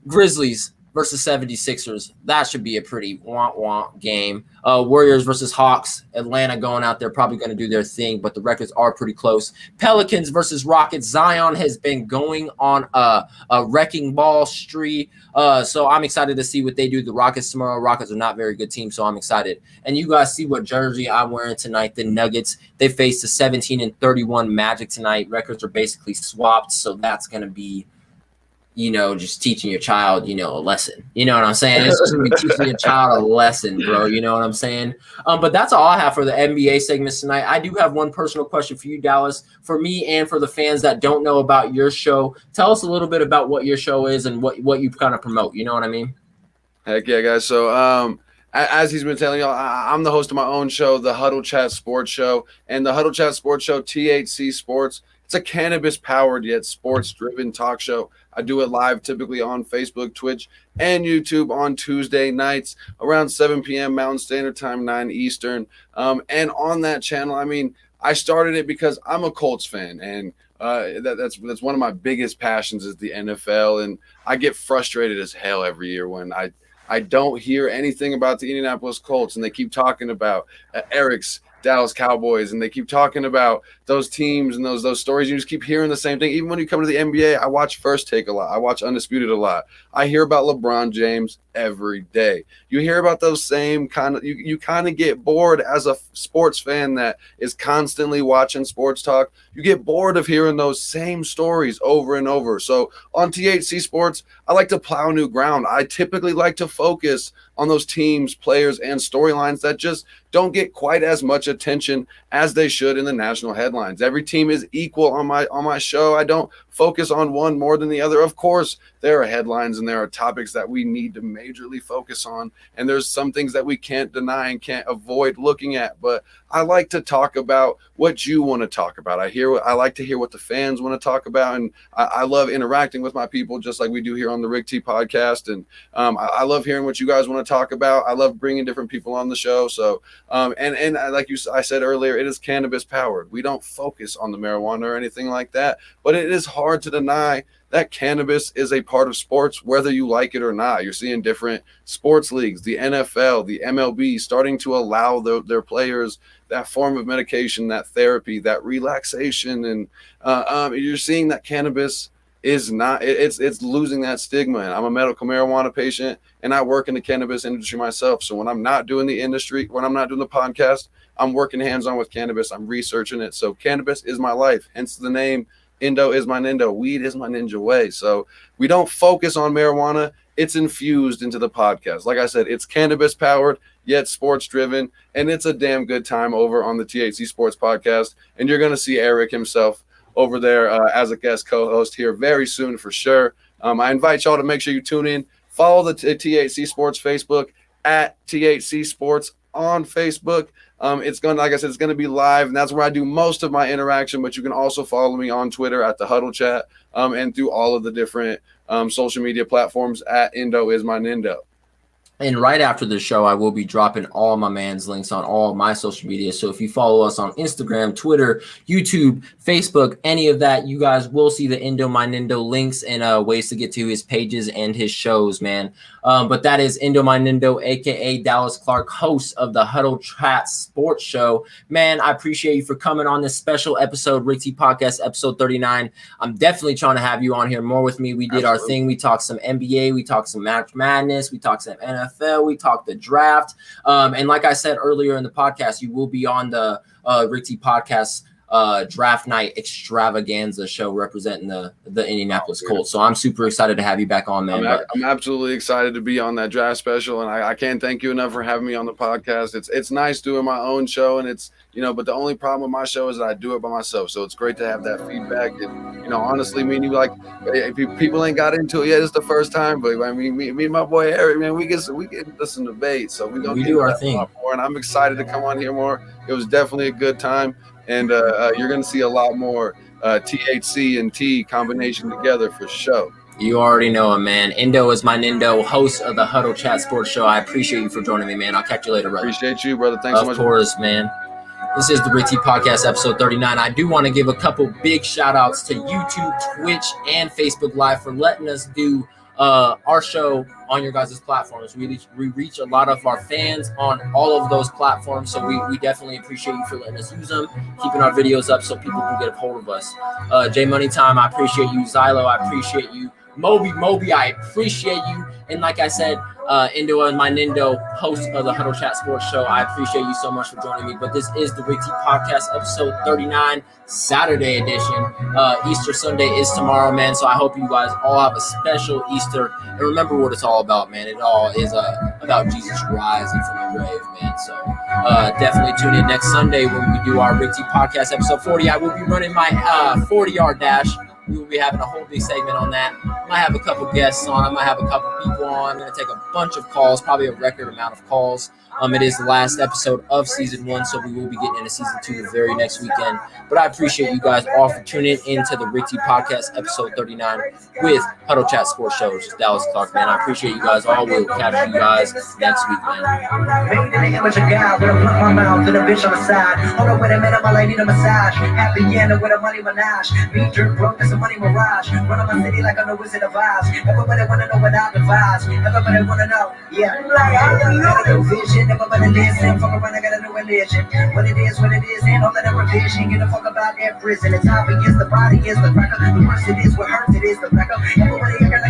Grizzlies versus 76ers. That should be a pretty wah-wah game. Warriors versus Hawks. Atlanta going out there, probably going to do their thing, but the records are pretty close. Pelicans versus Rockets. Zion has been going on a wrecking ball streak. So I'm excited to see what they do. The Rockets tomorrow. Rockets are not a very good team, so I'm excited. And you guys see what jersey I'm wearing tonight. The Nuggets, they face the 17-31 Magic tonight. Records are basically swapped, so that's going to be, just teaching your child, a lesson. You know what I'm saying? It's just going to be teaching your child a lesson, bro. You know what I'm saying? But that's all I have for the NBA segments tonight. I do have one personal question for you, Dallas, for me and for the fans that don't know about your show. Tell us a little bit about what your show is and what you kind of promote. You know what I mean? Heck yeah, guys. So as he's been telling y'all, I'm the host of my own show, the Huddle Chat Sports Show. And the Huddle Chat Sports Show, THC Sports, it's a cannabis-powered yet sports-driven talk show. I do it live typically on Facebook, Twitch, and YouTube on Tuesday nights around 7 p.m. Mountain Standard Time, 9 Eastern. And on that channel, I started it because I'm a Colts fan, and that's one of my biggest passions is the NFL. And I get frustrated as hell every year when I don't hear anything about the Indianapolis Colts, and they keep talking about Eric's Dallas Cowboys, and they keep talking about those teams and those stories. You just keep hearing the same thing. Even when you come to the NBA, I watch First Take a lot. I watch Undisputed a lot. I hear about LeBron James every day. You hear about those same kind of, you kind of get bored as a sports fan that is constantly watching sports talk. You get bored of hearing those same stories over and over. So on THC Sports, I like to plow new ground. I typically like to focus on those teams, players, and storylines that just don't get quite as much attention as they should in the national headlines. Every team is equal on my show. I don't focus on one more than the other. Of course, there are headlines and there are topics that we need to majorly focus on, and there's some things that we can't deny and can't avoid looking at. But I like to talk about what you want to talk about. I like to hear what the fans want to talk about, and I love interacting with my people just like we do here on the Rick T podcast. And I love hearing what you guys want to talk about. I love bringing different people on the show. So and like I said earlier, it is cannabis powered. We don't focus on the marijuana or anything like that, but it is hard to deny that cannabis is a part of sports, whether you like it or not. You're seeing different sports leagues, the NFL, the MLB, starting to allow their players that form of medication, that therapy, that relaxation. And you're seeing that cannabis is not, it's losing that stigma. And I'm a medical marijuana patient, and I work in the cannabis industry myself. So when I'm not doing the industry, when I'm not doing the podcast, I'm working hands-on with cannabis. I'm researching it. So cannabis is my life, hence the name. Indo is my Nindo. Weed is my ninja way. So we don't focus on marijuana. It's infused into the podcast. Like I said, it's cannabis powered, yet sports driven. And it's a damn good time over on the THC Sports Podcast. And you're going to see Eric himself over there as a guest co-host here very soon for sure. I invite y'all to make sure you tune in. Follow the THC Sports Facebook at THC Sports on Facebook. It's going to, like I said, it's going to be live, and that's where I do most of my interaction. But you can also follow me on Twitter at the Huddle Chat, and through all of the different social media platforms at Indo is my Nindo. And right after the show, I will be dropping all my man's links on all of my social media. So if you follow us on Instagram, Twitter, YouTube, Facebook, any of that, you guys will see the Indo My Nindo links and ways to get to his pages and his shows, man. But that is Indo My Nindo, a.k.a. Dallas Clark, host of the Huddle Chat Sports Show. Man, I appreciate you for coming on this special episode, Rick T Podcast, episode 39. I'm definitely trying to have you on here more with me. We did our thing. We talked some NBA. We talked some March Madness. We talked some NFL. We talked the draft. And like I said earlier in the podcast, you will be on the Rick T Podcast draft night extravaganza show representing the Indianapolis Colts. So I'm super excited to have you back on, man. I'm absolutely excited to be on that draft special, and I can't thank you enough for having me on the podcast. It's nice doing my own show, and it's, but the only problem with my show is that I do it by myself. So it's great to have that feedback. And, honestly, me and you, like, people ain't got into it yet. It's the first time, but I mean, me and my boy Eric, man, we get into some debate. So we do our thing. More, and I'm excited to come on here more. It was definitely a good time. And you're going to see a lot more THC and T combination together for sure. You already know him, man. Indo is my Nindo, host of the Huddle Chat Sports Show. I appreciate you for joining me, man. I'll catch you later, brother. Appreciate you, brother. Thanks so much. Of course, man. This is the Rick T Podcast, episode 39. I do want to give a couple big shout outs to YouTube, Twitch, and Facebook Live for letting us do our show on your guys' platforms. We reach a lot of our fans on all of those platforms, so we definitely appreciate you for letting us use them, keeping our videos up so people can get a hold of us. J Money Time, I appreciate you. Xylo, I appreciate you. Moby, I appreciate you. And like I said, Indo and my Nindo, host of the Huddle Chat Sports Show, I appreciate you so much for joining me. But this is the Rick T Podcast, episode 39, Saturday edition. Easter Sunday is tomorrow, man. So I hope you guys all have a special Easter. And remember what it's all about, man. It all is about Jesus rising from the grave, man. So definitely tune in next Sunday when we do our Rick T Podcast, episode 40. I will be running my 40-yard dash. We will be having a whole big segment on that. I might have a couple guests on. I might have a couple people on. I'm going to take a bunch of calls, probably a record amount of calls. It is the last episode of season 1, so we will be getting into season 2 the very next weekend. But I appreciate you guys all for tuning into the Rick T Podcast, episode 39, with Huddle Chat Sports Show, which is Dallas Clark, man. I appreciate you guys all. We'll catch you guys next week, man. Money mirage, run on my city like I'm the Wizard of Oz. Everybody wanna know what I devise. Everybody wanna know, yeah. Better vision, everybody listen. Fuck around, I got a new religion. What it is, and all of the revision. Get the fuck about that prison. It's obvious, the body is the cracker. The worst it is, what hurts it is the cracker. Everybody, I got